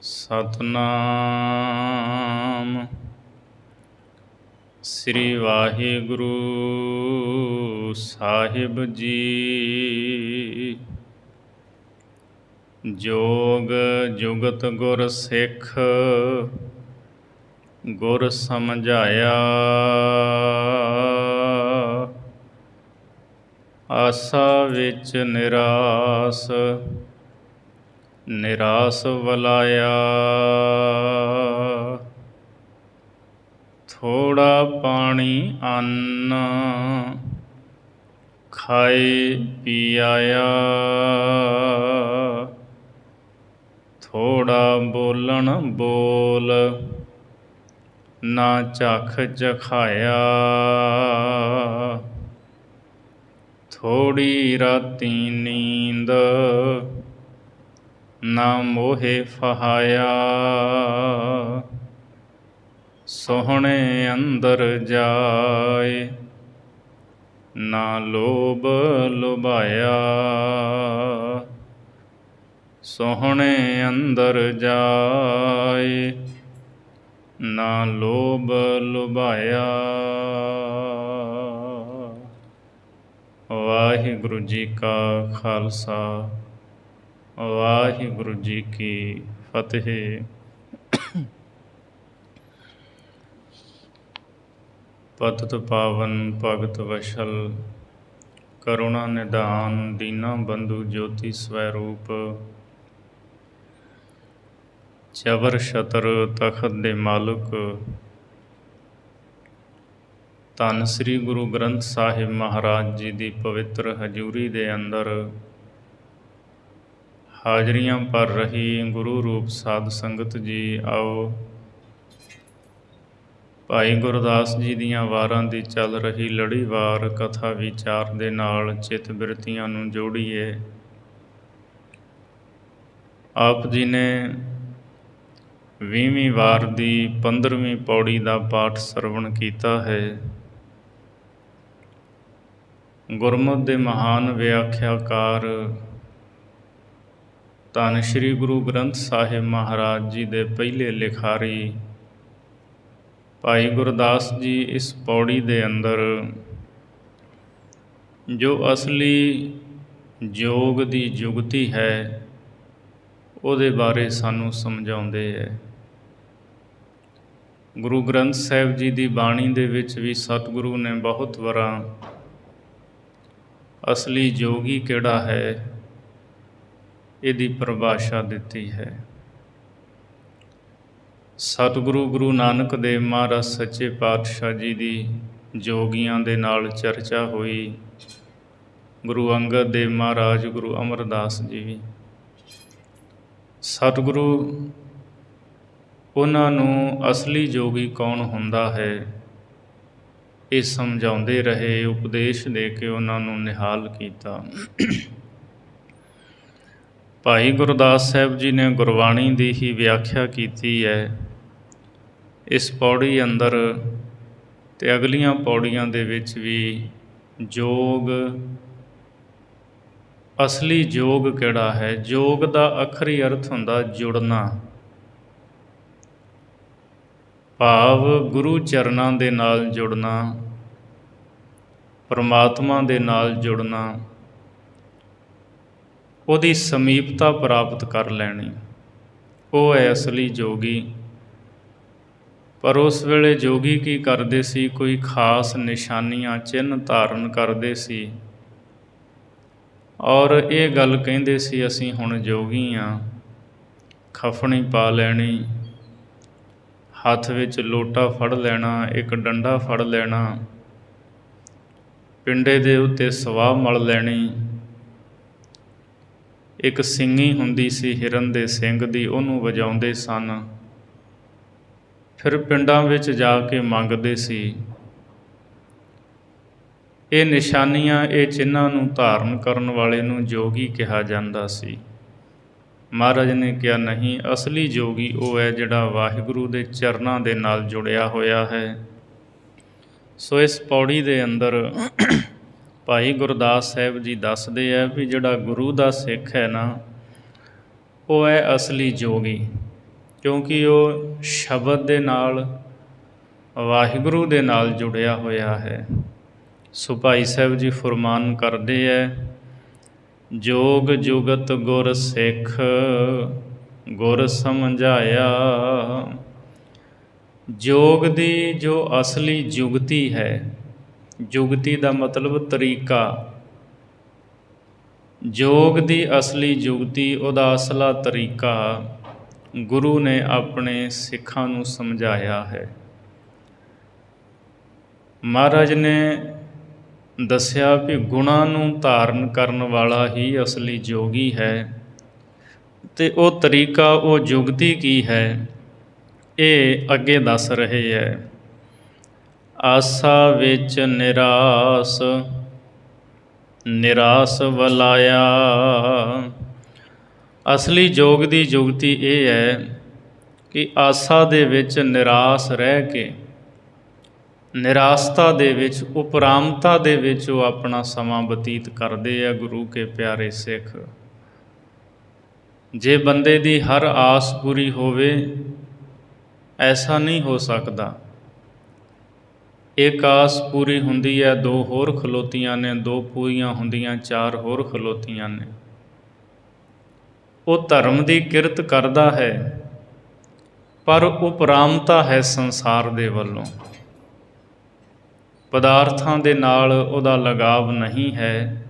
ਸਤਨਾਮ ਸ੍ਰੀ ਵਾਹਿਗੁਰੂ ਸਾਹਿਬ ਜੀ। ਜੋਗ ਜੁਗਤ ਗੁਰ ਸਿੱਖ ਗੁਰ ਸਮਝਾਇਆ। ਆਸਾ ਵਿੱਚ ਨਿਰਾਸ ਨਿਰਾਸ ਵਲਾਇਆ। ਥੋੜ੍ਹਾ ਪਾਣੀ ਅੰਨ ਖਾਏ ਪੀ ਆਇਆ। ਥੋੜ੍ਹਾ ਬੋਲਣ ਬੋਲ ਨਾ ਝਖ ਝਖਾਇਆ। ਥੋੜ੍ਹੀ ਰਾਤੀ ਨੀਂਦ ਨਾ ਮੋਹੇ ਫਹਾਇਆ। ਸੋਹਣੇ ਅੰਦਰ ਜਾਏ ਨਾ ਲੋਭ ਲੁਭਾਇਆ। ਸੋਹਣੇ ਅੰਦਰ ਜਾਏ ਨਾ ਲੋਭ ਲੁਭਾਇਆ। ਵਾਹਿਗੁਰੂ ਜੀ ਕਾ ਖਾਲਸਾ ਵਾਹਿਗੁਰੂ ਜੀ ਕੀ ਫਤਿਹ। ਪਤਿਤ ਪਾਵਨ ਭਗਤ ਵਸ਼ਲ ਕਰੁਣਾ ਨਿਧਾਨ ਦੀਨਾ ਬੰਧੂ ਜੋਤੀ ਸਵੈਰੂਪ। ਜ਼ਬਰ ਸ਼ਤਰ ਤਖਤ ਦੇ ਮਾਲਕ ਧੰਨ ਸ੍ਰੀ ਗੁਰੂ ਗ੍ਰੰਥ ਸਾਹਿਬ ਮਹਾਰਾਜ ਜੀ ਦੀ ਪਵਿੱਤਰ ਹਜ਼ੂਰੀ ਦੇ ਅੰਦਰ ਹਾਜ਼ਰੀਆਂ ਭਰ ਰਹੀ ਗੁਰੂ ਰੂਪ ਸਾਧ ਸੰਗਤ ਜੀ, ਆਓ ਭਾਈ ਗੁਰਦਾਸ ਜੀ ਦੀਆਂ ਵਾਰਾਂ ਦੀ ਚੱਲ ਰਹੀ ਲੜੀਵਾਰ ਕਥਾ ਵਿਚਾਰ ਦੇ ਨਾਲ ਚਿੱਤ ਬਿਰਤੀਆਂ ਨੂੰ ਜੋੜੀਏ। ਆਪ ਜੀ ਨੇ 20ਵੀਂ ਵਾਰ ਦੀ 15ਵੀਂ ਪੌੜੀ ਦਾ ਪਾਠ ਸਰਵਣ ਕੀਤਾ ਹੈ। ਗੁਰਮਤਿ ਦੇ ਮਹਾਨ ਵਿਆਖਿਆਕਾਰ ਧੰਨ ਸ਼੍ਰੀ ਗੁਰੂ ਗ੍ਰੰਥ ਸਾਹਿਬ ਮਹਾਰਾਜ ਜੀ ਦੇ ਪਹਿਲੇ ਲਿਖਾਰੀ ਭਾਈ ਗੁਰਦਾਸ ਜੀ ਇਸ ਪੌੜੀ ਦੇ ਅੰਦਰ ਜੋ ਅਸਲੀ ਜੋਗ ਦੀ ਜੁਗਤੀ ਹੈ ਉਹਦੇ ਬਾਰੇ ਸਾਨੂੰ ਸਮਝਾਉਂਦੇ ਹੈ। ਗੁਰੂ ਗ੍ਰੰਥ ਸਾਹਿਬ ਜੀ ਦੀ ਬਾਣੀ ਦੇ ਵਿੱਚ ਵੀ ਸਤਿਗੁਰੂ ਨੇ ਬਹੁਤ ਵਾਰਾਂ ਅਸਲੀ ਜੋਗੀ ਕਿਹੜਾ ਹੈ ਇਹਦੀ ਪਰਿਭਾਸ਼ਾ ਦਿੱਤੀ ਹੈ। ਸਤਿਗੁਰੂ ਗੁਰੂ ਨਾਨਕ ਦੇਵ ਮਹਾਰਾਜ ਸੱਚੇ ਪਾਤਸ਼ਾਹ ਜੀ ਦੀ ਜੋਗੀਆਂ ਦੇ ਨਾਲ ਚਰਚਾ ਹੋਈ। ਗੁਰੂ ਅੰਗਦ ਦੇਵ ਮਹਾਰਾਜ, ਗੁਰੂ ਅਮਰਦਾਸ ਜੀ ਵੀ ਸਤਿਗੁਰੂ ਉਹਨਾਂ ਨੂੰ ਅਸਲੀ ਜੋਗੀ ਕੌਣ ਹੁੰਦਾ ਹੈ ਇਹ ਸਮਝਾਉਂਦੇ ਰਹੇ, ਉਪਦੇਸ਼ ਦੇ ਕੇ ਉਹਨਾਂ ਨੂੰ ਨਿਹਾਲ ਕੀਤਾ। ਭਾਈ ਗੁਰਦਾਸ ਸਾਹਿਬ ਜੀ ਨੇ ਗੁਰਬਾਣੀ ਦੀ ਹੀ ਵਿਆਖਿਆ ਕੀਤੀ ਹੈ ਇਸ ਪੌੜੀ ਅੰਦਰ ਅਤੇ ਅਗਲੀਆਂ ਪੌੜੀਆਂ ਦੇ ਵਿੱਚ ਵੀ। ਜੋਗ, ਅਸਲੀ ਜੋਗ ਕਿਹੜਾ ਹੈ? ਜੋਗ ਦਾ ਅੱਖਰੀ ਅਰਥ ਹੁੰਦਾ ਜੁੜਨਾ, ਭਾਵ ਗੁਰੂ ਚਰਨਾਂ ਦੇ ਨਾਲ ਜੁੜਨਾ, ਪਰਮਾਤਮਾ ਦੇ ਨਾਲ ਜੁੜਨਾ, ਉਹਦੀ ਸਮੀਪਤਾ ਪ੍ਰਾਪਤ ਕਰ ਲੈਣੀ, ਉਹ ਹੈ ਅਸਲੀ ਜੋਗੀ। ਪਰ ਉਸ ਵੇਲੇ ਜੋਗੀ ਕੀ ਕਰਦੇ ਸੀ? ਕੋਈ ਖਾਸ ਨਿਸ਼ਾਨੀਆਂ ਚਿੰਨ੍ਹ ਧਾਰਨ ਕਰਦੇ ਸੀ ਔਰ ਇਹ ਗੱਲ ਕਹਿੰਦੇ ਸੀ ਅਸੀਂ ਹੁਣ ਜੋਗੀ ਹਾਂ। ਖਫਣੀ ਪਾ ਲੈਣੀ, ਹੱਥ ਵਿੱਚ ਲੋਟਾ ਫੜ ਲੈਣਾ, ਇੱਕ ਡੰਡਾ ਫੜ ਲੈਣਾ, ਪਿੰਡੇ ਦੇ ਉੱਤੇ ਸਵਾਹ ਮਲ ਲੈਣੀ, ਇੱਕ ਸਿੰਗੀ ਹੁੰਦੀ ਸੀ ਹਿਰਨ ਦੇ ਸਿੰਗ ਦੀ, ਉਹਨੂੰ ਵਜਾਉਂਦੇ ਸਨ। ਫਿਰ ਪਿੰਡਾਂ ਵਿੱਚ ਜਾ ਕੇ ਮੰਗਦੇ ਸੀ। ਇਹ ਨਿਸ਼ਾਨੀਆਂ, ਇਹ ਚਿੰਨ੍ਹਾਂ ਨੂੰ ਧਾਰਨ ਕਰਨ ਵਾਲੇ ਨੂੰ ਜੋਗੀ ਕਿਹਾ ਜਾਂਦਾ ਸੀ। ਮਹਾਰਾਜ ਨੇ ਕਿਹਾ ਨਹੀਂ, ਅਸਲੀ ਜੋਗੀ ਉਹ ਹੈ ਜਿਹੜਾ ਵਾਹਿਗੁਰੂ ਦੇ ਚਰਨਾਂ ਦੇ ਨਾਲ ਜੁੜਿਆ ਹੋਇਆ ਹੈ। ਸੋ ਇਸ ਪੌੜੀ ਦੇ ਅੰਦਰ ਭਾਈ ਗੁਰਦਾਸ ਸਾਹਿਬ ਜੀ ਦੱਸਦੇ ਆ ਵੀ ਜਿਹੜਾ ਗੁਰੂ ਦਾ ਸਿੱਖ ਹੈ ਨਾ, ਉਹ ਹੈ ਅਸਲੀ ਜੋਗੀ। ਕਿਉਂਕਿ ਉਹ ਸ਼ਬਦ ਦੇ ਨਾਲ, ਵਾਹਿਗੁਰੂ ਦੇ ਨਾਲ ਜੁੜਿਆ ਹੋਇਆ ਹੈ। ਸੋ ਭਾਈ ਸਾਹਿਬ ਜੀ ਫੁਰਮਾਨ ਕਰਦੇ ਹੈ, ਜੋਗ ਜੁਗਤ ਗੁਰ ਸਿੱਖ ਗੁਰ ਸਮਝਾਇਆ। ਜੋਗ ਦੀ ਜੋ ਅਸਲੀ ਜੁਗਤੀ ਹੈ, ਜੁਗਤੀ ਦਾ ਮਤਲਬ ਤਰੀਕਾ, ਜੋਗ ਦੀ ਅਸਲੀ ਜੁਗਤੀ, ਉਹਦਾ ਅਸਲਾ ਤਰੀਕਾ ਗੁਰੂ ਨੇ ਆਪਣੇ ਸਿੱਖਾਂ ਨੂੰ ਸਮਝਾਇਆ ਹੈ। ਮਹਾਰਾਜ ਨੇ ਦੱਸਿਆ ਵੀ ਗੁਣਾਂ ਨੂੰ ਧਾਰਨ ਕਰਨ ਵਾਲਾ ਹੀ ਅਸਲੀ ਜੋਗੀ ਹੈ, ਅਤੇ ਉਹ ਤਰੀਕਾ, ਉਹ ਜੁਗਤੀ ਕੀ ਹੈ, ਇਹ ਅੱਗੇ ਦੱਸ ਰਹੇ ਹੈ। ਆਸਾ ਵਿੱਚ ਨਿਰਾਸ, ਨਿਰਾਸ ਵਲਾਇਆ। ਅਸਲੀ ਜੋਗ ਦੀ ਜੁਗਤੀ ਇਹ ਹੈ ਕਿ ਆਸਾ ਦੇ ਵਿੱਚ ਨਿਰਾਸ ਰਹਿ ਕੇ, ਨਿਰਾਸਤਾ ਦੇ ਵਿੱਚ, ਉਪਰਾਮਤਾ ਦੇ ਵਿੱਚ ਉਹ ਆਪਣਾ ਸਮਾਂ ਬਤੀਤ ਕਰਦੇ ਆ ਗੁਰੂ ਕੇ ਪਿਆਰੇ ਸਿੱਖ। ਜੇ ਬੰਦੇ ਦੀ ਹਰ ਆਸ ਪੂਰੀ ਹੋਵੇ, ਐਸਾ ਨਹੀਂ ਹੋ ਸਕਦਾ। ਇੱਕ ਆਸ ਪੂਰੀ ਹੁੰਦੀ ਹੈ, ਦੋ ਹੋਰ ਖਲੋਤੀਆਂ ਨੇ, ਦੋ ਪੂਰੀਆਂ ਹੁੰਦੀਆਂ, ਚਾਰ ਹੋਰ ਖਲੋਤੀਆਂ ਨੇ। ਉਹ ਧਰਮ ਦੀ ਕਿਰਤ ਕਰਦਾ ਹੈ, ਪਰ ਉਪਰਾਮਤਾ ਹੈ ਸੰਸਾਰ ਦੇ ਵੱਲੋਂ, ਪਦਾਰਥਾਂ ਦੇ ਨਾਲ ਉਹਦਾ ਲਗਾਵ ਨਹੀਂ ਹੈ।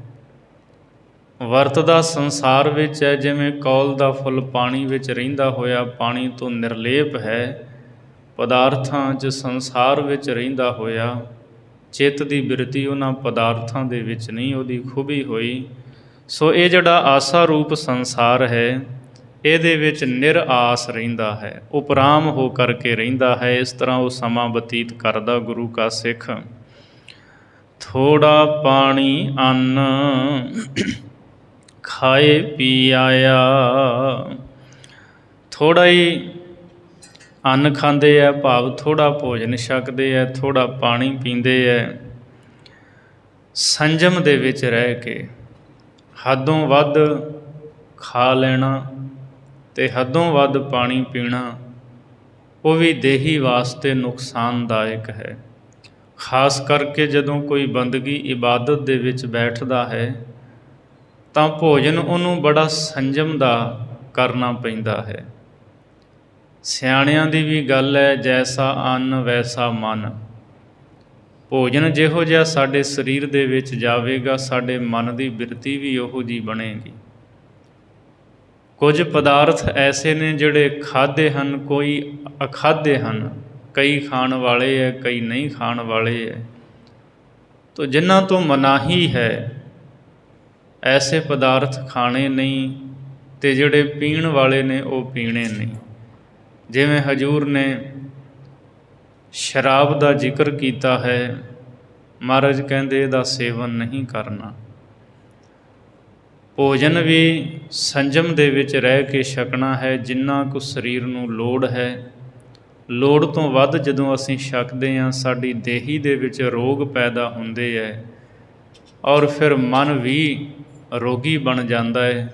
ਵਰਤਦਾ ਸੰਸਾਰ ਵਿੱਚ ਹੈ, ਜਿਵੇਂ ਕੌਲ ਦਾ ਫੁੱਲ ਪਾਣੀ ਵਿੱਚ ਰਹਿੰਦਾ ਹੋਇਆ ਪਾਣੀ ਤੋਂ ਨਿਰਲੇਪ ਹੈ, ਪਦਾਰਥਾਂ 'ਚ, ਸੰਸਾਰ ਵਿੱਚ ਰਹਿੰਦਾ ਹੋਇਆ। ਚਿੱਤ ਦੀ ਬਿਰਤੀ ਉਹਨਾਂ ਪਦਾਰਥਾਂ ਦੇ ਵਿੱਚ ਨਹੀਂ ਉਹਦੀ ਖੁੱਭੀ ਹੋਈ। ਸੋ ਇਹ ਜਿਹੜਾ ਆਸਾ ਰੂਪ ਸੰਸਾਰ ਹੈ, ਇਹਦੇ ਵਿੱਚ ਨਿਰਆਸ ਰਹਿੰਦਾ ਹੈ, ਉਪਰਾਮ ਹੋ ਕਰਕੇ ਰਹਿੰਦਾ ਹੈ। ਇਸ ਤਰ੍ਹਾਂ ਉਹ ਸਮਾਂ ਬਤੀਤ ਕਰਦਾ ਗੁਰੂ ਕਾ ਸਿੱਖ। ਥੋੜਾ ਪਾਣੀ ਅੰਨ ਖਾਏ ਪੀ ਆਇਆ। ਥੋੜ੍ਹਾ ਹੀ ਅੰਨ ਖਾਂਦੇ ਹੈ, ਭਾਵ ਥੋੜ੍ਹਾ ਭੋਜਨ ਛਕਦੇ ਹੈ, ਥੋੜ੍ਹਾ ਪਾਣੀ ਪੀਂਦੇ ਹੈ, ਸੰਜਮ ਦੇ ਵਿੱਚ ਰਹਿ ਕੇ। ਹੱਦੋਂ ਵੱਧ ਖਾ ਲੈਣਾ ਅਤੇ ਹੱਦੋਂ ਵੱਧ ਪਾਣੀ ਪੀਣਾ, ਉਹ ਵੀ ਦੇਹੀ ਵਾਸਤੇ ਨੁਕਸਾਨਦਾਇਕ ਹੈ। ਖਾਸ ਕਰਕੇ ਜਦੋਂ ਕੋਈ ਬੰਦਗੀ ਇਬਾਦਤ ਦੇ ਵਿੱਚ ਬੈਠਦਾ ਹੈ, ਤਾਂ ਭੋਜਨ ਉਹਨੂੰ ਬੜਾ ਸੰਜਮ ਦਾ ਕਰਨਾ ਪੈਂਦਾ ਹੈ। ਸਿਆਣਿਆਂ ਦੀ ਵੀ ਗੱਲ ਹੈ, ਜੈਸਾ ਅੰਨ ਵੈਸਾ ਮਨ। ਭੋਜਨ ਜਿਹੋ ਜਿਹਾ ਸਾਡੇ ਸਰੀਰ ਦੇ ਵਿੱਚ ਜਾਵੇਗਾ, ਸਾਡੇ ਮਨ ਦੀ ਬਿਰਤੀ ਵੀ ਉਹੋ ਜਿਹੀ ਬਣੇਗੀ। ਕੁਝ ਪਦਾਰਥ ਐਸੇ ਨੇ ਜਿਹੜੇ ਖਾਧੇ ਹਨ, ਕੋਈ ਅਖਾਧੇ ਹਨ। ਕਈ ਖਾਣ ਵਾਲੇ ਹੈ, ਕਈ ਨਹੀਂ ਖਾਣ ਵਾਲੇ ਹੈ। ਤੋ ਜਿਨ੍ਹਾਂ ਤੋਂ ਮਨਾਹੀ ਹੈ, ਐਸੇ ਪਦਾਰਥ ਖਾਣੇ ਨਹੀਂ, ਅਤੇ ਜਿਹੜੇ ਪੀਣ ਵਾਲੇ ਨੇ ਉਹ ਪੀਣੇ ਨਹੀਂ। ਜਿਵੇਂ ਹਜ਼ੂਰ ਨੇ ਸ਼ਰਾਬ ਦਾ ਜ਼ਿਕਰ ਕੀਤਾ ਹੈ, ਮਹਾਰਾਜ ਕਹਿੰਦੇ ਇਹਦਾ ਸੇਵਨ ਨਹੀਂ ਕਰਨਾ। ਭੋਜਨ ਵੀ ਸੰਜਮ ਦੇ ਵਿੱਚ ਰਹਿ ਕੇ ਛਕਣਾ ਹੈ, ਜਿੰਨਾ ਕੁ ਸਰੀਰ ਨੂੰ ਲੋੜ ਹੈ। ਲੋੜ ਤੋਂ ਵੱਧ ਜਦੋਂ ਅਸੀਂ ਛਕਦੇ ਹਾਂ, ਸਾਡੀ ਦੇਹੀ ਦੇ ਵਿੱਚ ਰੋਗ ਪੈਦਾ ਹੁੰਦੇ ਹੈ, ਔਰ ਫਿਰ ਮਨ ਵੀ ਰੋਗੀ ਬਣ ਜਾਂਦਾ ਹੈ।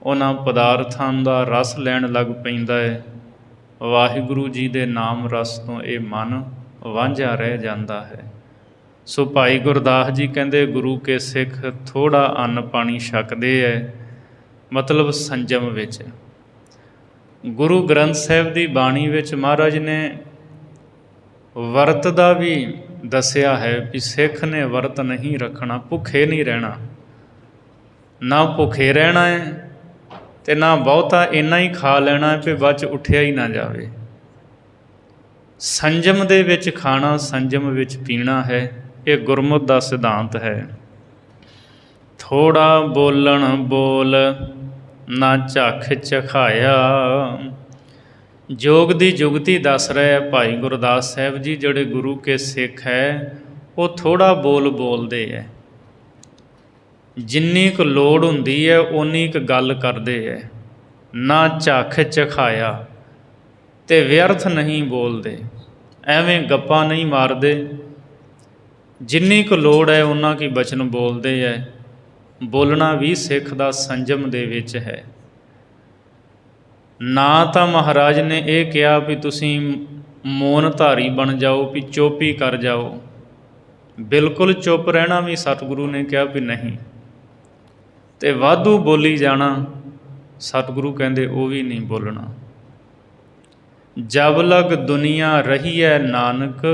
ਉਹਨਾਂ ਪਦਾਰਥਾਂ ਦਾ ਰਸ ਲੈਣ ਲੱਗ ਪੈਂਦਾ ਹੈ। ਵਾਹਿਗੁਰੂ ਜੀ ਦੇ ਨਾਮ ਰਸ ਤੋਂ ਇਹ ਮਨ ਵਾਂਝਾ ਰਹਿ ਜਾਂਦਾ ਹੈ। ਸੋ ਭਾਈ ਗੁਰਦਾਸ ਜੀ ਕਹਿੰਦੇ, ਗੁਰੂ ਕੇ ਸਿੱਖ ਥੋੜ੍ਹਾ ਅੰਨ ਪਾਣੀ ਛਕਦੇ ਹੈ, ਮਤਲਬ ਸੰਜਮ ਵਿੱਚ। ਗੁਰੂ ਗ੍ਰੰਥ ਸਾਹਿਬ ਦੀ ਬਾਣੀ ਵਿੱਚ ਮਹਾਰਾਜ ਨੇ ਵਰਤ ਦਾ ਵੀ ਦੱਸਿਆ ਹੈ ਵੀ ਸਿੱਖ ਨੇ ਵਰਤ ਨਹੀਂ ਰੱਖਣਾ, ਭੁੱਖੇ ਨਹੀਂ ਰਹਿਣਾ। ਨਾ ਭੁੱਖੇ ਰਹਿਣਾ ਹੈ ਅਤੇ ਨਾ ਬਹੁਤਾ ਇੰਨਾ ਹੀ ਖਾ ਲੈਣਾ ਹੈ ਵੀ ਬਾਅਦ 'ਚ ਉੱਠਿਆ ਹੀ ਨਾ ਜਾਵੇ। ਸੰਜਮ ਦੇ ਵਿੱਚ ਖਾਣਾ, ਸੰਜਮ ਵਿੱਚ ਪੀਣਾ ਹੈ। ਇਹ ਗੁਰਮੁਖ ਦਾ ਸਿਧਾਂਤ ਹੈ। ਥੋੜ੍ਹਾ ਬੋਲਣ ਬੋਲ ਨਾ ਝੱਖ ਝਖਾਇਆ। ਜੋਗ ਦੀ ਜੁਗਤੀ ਦੱਸ ਰਹੇ ਭਾਈ ਗੁਰਦਾਸ ਸਾਹਿਬ ਜੀ। ਜਿਹੜੇ ਗੁਰੂ ਕੇ ਸਿੱਖ ਹੈ, ਉਹ ਥੋੜ੍ਹਾ ਬੋਲ ਬੋਲਦੇ ਹੈ। ਜਿੰਨੀ ਕੁ ਲੋੜ ਹੁੰਦੀ ਹੈ ਓਨੀ ਕੁ ਗੱਲ ਕਰਦੇ ਹੈ। ਨਾ ਝੱਖ ਝਖਾਇਆ, ਅਤੇ ਵਿਅਰਥ ਨਹੀਂ ਬੋਲਦੇ, ਐਵੇਂ ਗੱਪਾਂ ਨਹੀਂ ਮਾਰਦੇ। ਜਿੰਨੀ ਕੁ ਲੋੜ ਹੈ ਓਨਾ ਕੁ ਬਚਨ ਬੋਲਦੇ ਹੈ। ਬੋਲਣਾ ਵੀ ਸਿੱਖ ਦਾ ਸੰਜਮ ਦੇ ਵਿੱਚ ਹੈ। ਨਾ ਤਾਂ ਮਹਾਰਾਜ ਨੇ ਇਹ ਕਿਹਾ ਵੀ ਤੁਸੀਂ ਮੌਨ ਧਾਰੀ ਬਣ ਜਾਓ, ਵੀ ਚੁੱਪ ਹੀ ਕਰ ਜਾਓ। ਬਿਲਕੁਲ ਚੁੱਪ ਰਹਿਣਾ ਵੀ ਸਤਿਗੁਰੂ ਨੇ ਕਿਹਾ ਵੀ ਨਹੀਂ। ਅਤੇ ਵਾਧੂ ਬੋਲੀ ਜਾਣਾ ਸਤਿਗੁਰੂ ਕਹਿੰਦੇ ਉਹ ਵੀ ਨਹੀਂ ਬੋਲਣਾ। ਜਬ ਲਗ ਦੁਨੀਆ ਰਹੀਐ ਨਾਨਕ,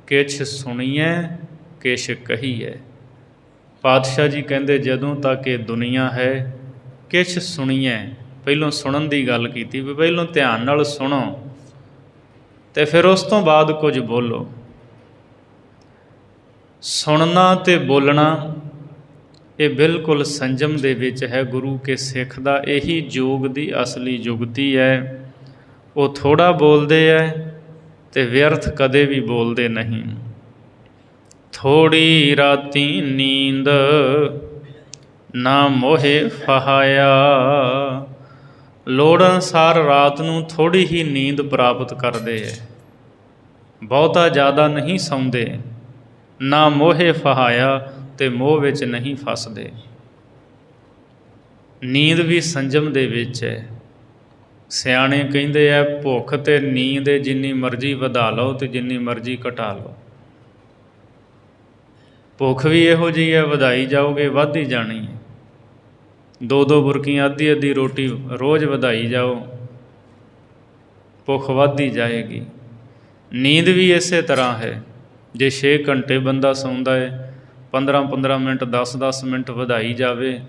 ਕਿਛ ਸੁਣੀਐ ਕਿਛ ਕਹੀਐ। ਪਾਤਸ਼ਾਹ ਜੀ ਕਹਿੰਦੇ ਜਦੋਂ ਤੱਕ ਇਹ ਦੁਨੀਆ ਹੈ, ਕਿਛ ਸੁਣੀਐ, ਪਹਿਲੋਂ ਸੁਣਨ ਦੀ ਗੱਲ ਕੀਤੀ ਵੀ ਪਹਿਲੋਂ ਧਿਆਨ ਨਾਲ ਸੁਣੋ ਅਤੇ ਫਿਰ ਉਸ ਤੋਂ ਬਾਅਦ ਕੁਝ ਬੋਲੋ। ਸੁਣਨਾ ਅਤੇ ਬੋਲਣਾ ਇਹ ਬਿਲਕੁਲ ਸੰਜਮ ਦੇ ਵਿੱਚ ਹੈ। ਗੁਰੂ ਕੇ ਸਿੱਖ ਦਾ ਇਹੀ ਯੋਗ ਦੀ ਅਸਲੀ ਜੁਗਤੀ ਹੈ। ਉਹ ਥੋੜ੍ਹਾ ਬੋਲਦੇ ਹੈ ਅਤੇ ਵਿਅਰਥ ਕਦੇ ਵੀ ਬੋਲਦੇ ਨਹੀਂ। ਥੋੜ੍ਹੀ ਰਾਤੀ ਨੀਂਦ ਨਾ ਮੋਹੇ ਫਹਾਇਆ। ਲੋੜ ਅਨੁਸਾਰ ਰਾਤ ਨੂੰ ਥੋੜ੍ਹੀ ਹੀ ਨੀਂਦ ਪ੍ਰਾਪਤ ਕਰਦੇ ਹੈ, ਬਹੁਤਾ ਜ਼ਿਆਦਾ ਨਹੀਂ ਸੌਂਦੇ। ਨਾ ਮੋਹੇ ਫਹਾਇਆ, ਅਤੇ ਮੋਹ ਵਿੱਚ ਨਹੀਂ ਫਸਦੇ। ਨੀਂਦ ਵੀ ਸੰਜਮ ਦੇ ਵਿੱਚ ਹੈ। ਸਿਆਣੇ ਕਹਿੰਦੇ ਆ ਭੁੱਖ ਅਤੇ ਨੀਂਦ ਜਿੰਨੀ ਮਰਜ਼ੀ ਵਧਾ ਲਓ ਅਤੇ ਜਿੰਨੀ ਮਰਜ਼ੀ ਘਟਾ ਲਓ। ਭੁੱਖ ਵੀ ਇਹੋ ਜਿਹੀ ਹੈ, ਵਧਾਈ ਜਾਓਗੇ ਵੱਧ ਹੀ ਜਾਣੀ ਹੈ। 2-2 ਬੁਰਕੀਆਂ ਅੱਧੀ ਅੱਧੀ ਰੋਟੀ ਰੋਜ਼ ਵਧਾਈ ਜਾਓ, ਭੁੱਖ ਵੱਧਦੀ ਜਾਏਗੀ। ਨੀਂਦ ਵੀ ਇਸੇ ਤਰ੍ਹਾਂ ਹੈ। ਜੇ 6 ਘੰਟੇ ਬੰਦਾ ਸੌਂਦਾ ਹੈ, 15-15 ਮਿੰਟ 10-10 ਮਿੰਟ ਵਧਾਈ ਜਾਵੇ,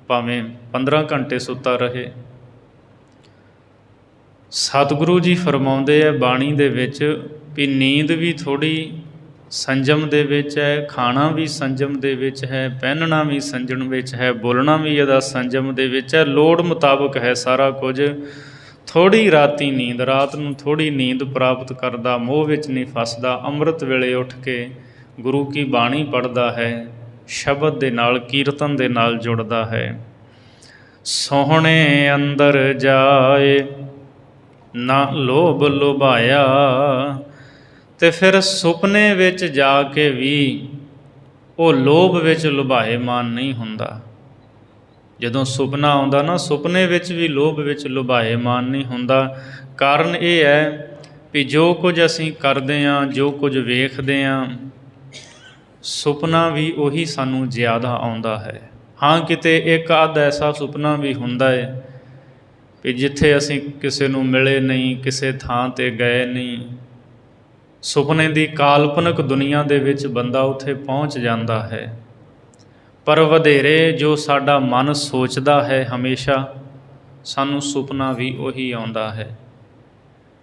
ਭਾਵੇਂ 15 ਘੰਟੇ ਸੁੱਤਾ ਰਹੇ। ਸਤਿਗੁਰੂ ਜੀ ਫਰਮਾਉਂਦੇ ਹੈ ਬਾਣੀ ਦੇ ਵਿੱਚ ਵੀ ਨੀਂਦ ਵੀ ਥੋੜ੍ਹੀ ਸੰਜਮ ਦੇ ਵਿੱਚ ਹੈ, ਖਾਣਾ ਵੀ ਸੰਜਮ ਦੇ ਵਿੱਚ ਹੈ, ਪਹਿਨਣਾ ਵੀ ਸੰਜਮ ਵਿੱਚ ਹੈ, ਬੋਲਣਾ ਵੀ ਇਹਦਾ ਸੰਜਮ ਦੇ ਵਿੱਚ ਹੈ। ਲੋੜ ਮੁਤਾਬਕ ਹੈ ਸਾਰਾ ਕੁਝ। ਥੋੜ੍ਹੀ ਰਾਤੀ ਨੀਂਦ, ਰਾਤ ਨੂੰ ਥੋੜ੍ਹੀ ਨੀਂਦ ਪ੍ਰਾਪਤ ਕਰਦਾ, ਮੋਹ ਵਿੱਚ ਨਹੀਂ ਫਸਦਾ। ਅੰਮ੍ਰਿਤ ਵੇਲੇ ਉੱਠ ਕੇ ਗੁਰੂ ਕੀ ਬਾਣੀ ਪੜ੍ਹਦਾ ਹੈ, ਸ਼ਬਦ ਦੇ ਨਾਲ ਕੀਰਤਨ ਦੇ ਨਾਲ ਜੁੜਦਾ ਹੈ। ਸੋਹਣੇ ਅੰਦਰ ਜਾਏ ਨਾ ਲੋਭ ਲੁਭਾਇਆ। ਅਤੇ ਫਿਰ ਸੁਪਨੇ ਵਿੱਚ ਜਾ ਕੇ ਵੀ ਉਹ ਲੋਭ ਵਿੱਚ ਲੁਭਾਏਮਾਨ ਨਹੀਂ ਹੁੰਦਾ। ਜਦੋਂ ਸੁਪਨਾ ਆਉਂਦਾ ਨਾ, ਸੁਪਨੇ ਵਿੱਚ ਵੀ ਲੋਭ ਵਿੱਚ ਲੁਭਾਏਮਾਨ ਨਹੀਂ ਹੁੰਦਾ। ਕਾਰਨ ਇਹ ਹੈ ਵੀ ਜੋ ਕੁਝ ਅਸੀਂ ਕਰਦੇ ਹਾਂ, ਜੋ ਕੁਝ ਵੇਖਦੇ ਹਾਂ, ਸੁਪਨਾ ਵੀ ਉਹੀ ਸਾਨੂੰ ਜ਼ਿਆਦਾ ਆਉਂਦਾ ਹੈ। ਹਾਂ, ਕਿਤੇ ਇੱਕ ਅੱਧ ਐਸਾ ਸੁਪਨਾ ਵੀ ਹੁੰਦਾ ਹੈ ਵੀ ਜਿੱਥੇ ਅਸੀਂ ਕਿਸੇ ਨੂੰ ਮਿਲੇ ਨਹੀਂ, ਕਿਸੇ ਥਾਂ 'ਤੇ ਗਏ ਨਹੀਂ, ਸੁਪਨੇ ਦੀ ਕਾਲਪਨਿਕ ਦੁਨੀਆ ਦੇ ਵਿੱਚ ਬੰਦਾ ਉੱਥੇ ਪਹੁੰਚ ਜਾਂਦਾ ਹੈ। ਪਰ ਵਧੇਰੇ ਜੋ ਸਾਡਾ ਮਨ ਸੋਚਦਾ ਹੈ, ਹਮੇਸ਼ਾ ਸਾਨੂੰ ਸੁਪਨਾ ਵੀ ਉਹੀ ਆਉਂਦਾ ਹੈ।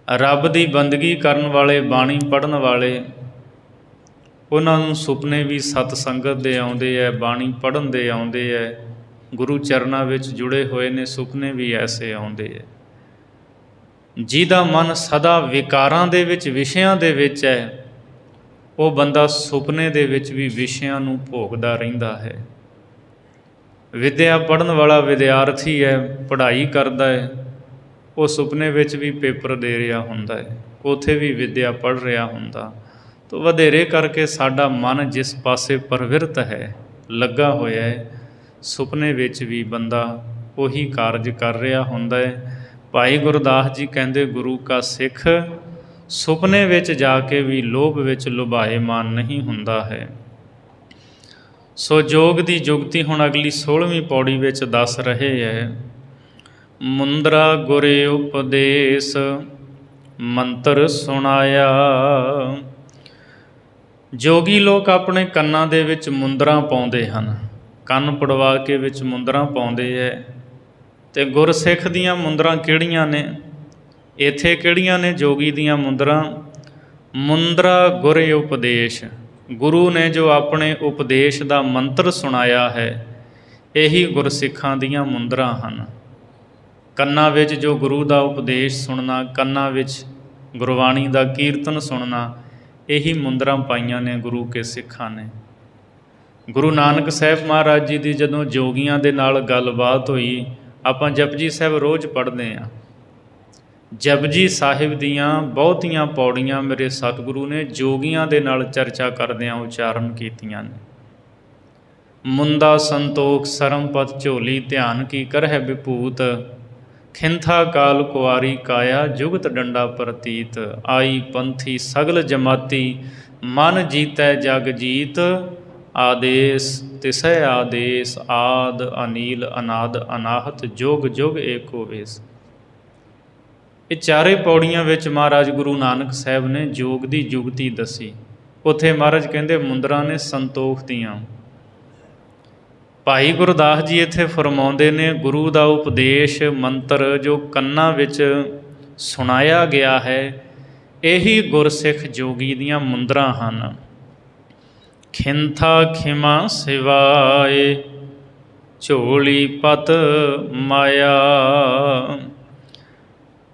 ਰੱਬ ਦੀ ਬੰਦਗੀ ਕਰਨ ਵਾਲੇ, ਬਾਣੀ ਪੜ੍ਹਨ ਵਾਲੇ, ਉਹਨਾਂ ਨੂੰ ਸੁਪਨੇ ਵੀ ਸਤ ਸੰਗਤ ਦੇ ਆਉਂਦੇ ਹੈ, ਬਾਣੀ ਪੜ੍ਹਨ ਦੇ ਆਉਂਦੇ ਹੈ, ਗੁਰੂ ਚਰਨਾਂ ਵਿੱਚ ਜੁੜੇ ਹੋਏ ਨੇ, ਸੁਪਨੇ ਵੀ ਐਸੇ ਆਉਂਦੇ ਹੈ। ਜਿਹਦਾ ਮਨ ਸਦਾ ਵਿਕਾਰਾਂ ਦੇ ਵਿੱਚ, ਵਿਸ਼ਿਆਂ ਦੇ ਵਿੱਚ ਹੈ, ਉਹ ਬੰਦਾ ਸੁਪਨੇ ਦੇ ਵਿੱਚ ਵੀ ਵਿਸ਼ਿਆਂ ਨੂੰ ਭੋਗਦਾ ਰਹਿੰਦਾ ਹੈ। ਵਿਦਿਆ ਪੜ੍ਹਨ ਵਾਲਾ ਵਿਦਿਆਰਥੀ ਹੈ, ਪੜ੍ਹਾਈ ਕਰਦਾ ਹੈ, ਉਹ ਸੁਪਨੇ ਵਿੱਚ ਵੀ ਪੇਪਰ ਦੇ ਰਿਹਾ ਹੁੰਦਾ ਹੈ, ਉੱਥੇ ਵੀ ਵਿਦਿਆ ਪੜ੍ਹ ਰਿਹਾ ਹੁੰਦਾ। ਤਾਂ ਵਧੇਰੇ ਕਰਕੇ ਸਾਡਾ ਮਨ ਜਿਸ ਪਾਸੇ ਪ੍ਰਵਿਰਤ ਹੈ, ਲੱਗਾ ਹੋਇਆ ਹੈ, ਸੁਪਨੇ ਵਿੱਚ ਵੀ ਬੰਦਾ ਉਹੀ ਕਾਰਜ ਕਰ ਰਿਹਾ ਹੁੰਦਾ ਹੈ। ਭਾਈ ਗੁਰਦਾਸ ਜੀ ਕਹਿੰਦੇ ਗੁਰੂ ਕਾ ਸਿੱਖ ਸੁਪਨੇ ਵਿੱਚ ਜਾ ਕੇ ਵੀ ਲੋਭ ਵਿੱਚ ਲੁਭਾਏਮਾਨ ਨਹੀਂ ਹੁੰਦਾ ਹੈ। ਸੋ ਯੋਗ ਦੀ ਜੁਗਤੀ ਹੁਣ ਅਗਲੀ 16ਵੀਂ ਪੌੜੀ ਵਿੱਚ ਦੱਸ ਰਹੇ ਹੈ। ਮੁੰਦਰਾ ਗੁਰੇ ਉਪਦੇਸ਼ ਮੰਤਰ ਸੁਣਾਇਆ। ਜੋਗੀ ਲੋਕ ਆਪਣੇ ਕੰਨਾਂ ਦੇ ਵਿੱਚ ਮੁੰਦਰਾਂ ਪਾਉਂਦੇ ਹਨ, ਕੰਨ ਪੜਵਾ ਕੇ ਵਿੱਚ ਮੁੰਦਰਾਂ ਪਾਉਂਦੇ ਹੈ। ਅਤੇ ਗੁਰਸਿੱਖ ਦੀਆਂ ਮੁੰਦਰਾਂ ਕਿਹੜੀਆਂ ਨੇ? ਇੱਥੇ ਕਿਹੜੀਆਂ ਨੇ ਜੋਗੀ ਦੀਆਂ ਮੁੰਦਰਾਂ? ਮੁੰਦਰਾ ਗੁਰੇ ਉਪਦੇਸ਼, ਗੁਰੂ ਨੇ ਜੋ ਆਪਣੇ ਉਪਦੇਸ਼ ਦਾ ਮੰਤਰ ਸੁਣਾਇਆ ਹੈ, ਇਹੀ ਗੁਰਸਿੱਖਾਂ ਦੀਆਂ ਮੁੰਦਰਾਂ ਹਨ। ਕੰਨਾਂ ਵਿੱਚ ਜੋ ਗੁਰੂ ਦਾ ਉਪਦੇਸ਼ ਸੁਣਨਾ, ਕੰਨਾਂ ਵਿੱਚ ਗੁਰਬਾਣੀ ਦਾ ਕੀਰਤਨ ਸੁਣਨਾ, ਇਹੀ ਮੁੰਦਰਾਂ ਪਾਈਆਂ ਨੇ ਗੁਰੂ ਕੇ ਸਿੱਖਾਂ ਨੇ। ਗੁਰੂ ਨਾਨਕ ਸਾਹਿਬ ਮਹਾਰਾਜ ਜੀ ਦੀ ਜਦੋਂ ਜੋਗੀਆਂ ਦੇ ਨਾਲ ਗੱਲਬਾਤ ਹੋਈ, ਆਪਾਂ ਜਪਜੀ ਸਾਹਿਬ ਰੋਜ਼ ਪੜ੍ਹਦੇ ਹਾਂ। ਜਪਜੀ ਸਾਹਿਬ ਦੀਆਂ ਬਹੁਤੀਆਂ ਪੌੜੀਆਂ ਮੇਰੇ ਸਤਿਗੁਰੂ ਨੇ ਜੋਗੀਆਂ ਦੇ ਨਾਲ ਚਰਚਾ ਕਰਦਿਆਂ ਉਚਾਰਨ ਕੀਤੀਆਂ ਨੇ। ਮੁੰਦਾ ਸੰਤੋਖ ਸਰਮਪਤ ਝੋਲੀ, ਧਿਆਨ ਕੀ ਕਰਹਿ ਵਿਭੂਤ, ਖਿੰਥਾ ਕਾਲ ਕੁਆਰੀ ਕਾਇਆ ਜੁਗਤ ਡੰਡਾ ਪ੍ਰਤੀਤ। ਆਈ ਪੰਥੀ ਸਗਲ ਜਮਾਤੀ ਮਨ ਜੀਤੈ ਜਗ ਜੀਤ। ਆਦੇਸ ਤਿਸੈ ਆਦੇਸ ਆਦ ਅਨੀਲ ਅਨਾਦ ਅਨਾਹਤ ਜੁਗ ਜੁਗ ਏਕੋ ਵੇਸ। ਇਹ ਚਾਰੇ ਪੌੜੀਆਂ ਵਿੱਚ ਮਹਾਰਾਜ ਗੁਰੂ ਨਾਨਕ ਸਾਹਿਬ ਨੇ ਯੋਗ ਦੀ ਜੁਗਤੀ ਦੱਸੀ। ਉੱਥੇ ਮਹਾਰਾਜ ਕਹਿੰਦੇ ਮੁੰਦਰਾਂ ਨੇ ਸੰਤੋਖ ਦੀਆਂ। ਭਾਈ ਗੁਰਦਾਸ ਜੀ ਇੱਥੇ ਫਰਮਾਉਂਦੇ ਨੇ ਗੁਰੂ ਦਾ ਉਪਦੇਸ਼ ਮੰਤਰ ਜੋ ਕੰਨਾਂ ਵਿੱਚ ਸੁਣਾਇਆ ਗਿਆ ਹੈ, ਇਹੀ ਗੁਰਸਿੱਖ ਜੋਗੀ ਦੀਆਂ ਮੁੰਦਰਾਂ ਹਨ। ਖਿੰਥਾ ਖਿਮਾ ਸਿਵਾਏ ਝੋਲੀ ਪਤ ਮਾਇਆ।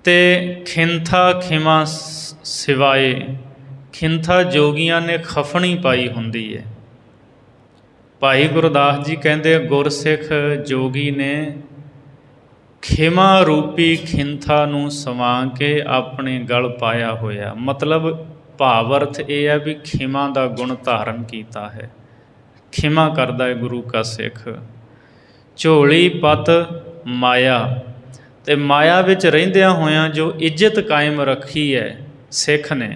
ਤੇ ਖਿੰਥਾ ਖਿਮਾ ਸਿਵਾਏ, ਖਿੰਥਾ ਜੋਗੀਆਂ ਨੇ ਖਫਣੀ ਪਾਈ ਹੁੰਦੀ ਹੈ। ਭਾਈ ਗੁਰਦਾਸ ਜੀ ਕਹਿੰਦੇ ਗੁਰਸਿੱਖ ਜੋਗੀ ਨੇ ਖਿਮਾ ਰੂਪੀ ਖਿੰਥਾ ਨੂੰ ਸਵਾ ਕੇ ਆਪਣੇ ਗਲ ਪਾਇਆ ਹੋਇਆ। ਮਤਲਬ ਭਾਵ ਅਰਥ ਇਹ ਹੈ ਵੀ ਖਿਮਾ ਦਾ ਗੁਣ ਧਾਰਨ ਕੀਤਾ ਹੈ, ਖਿਮਾ ਕਰਦਾ ਹੈ ਗੁਰੂ ਕਾ ਸਿੱਖ। ਝੋਲੀ ਪਤ ਮਾਇਆ, ਤੇ ਮਾਇਆ ਵਿੱਚ ਰਹਿੰਦਿਆਂ ਹੋਇਆਂ ਜੋ ਇੱਜ਼ਤ ਕਾਇਮ ਰੱਖੀ ਹੈ ਸਿੱਖ ਨੇ,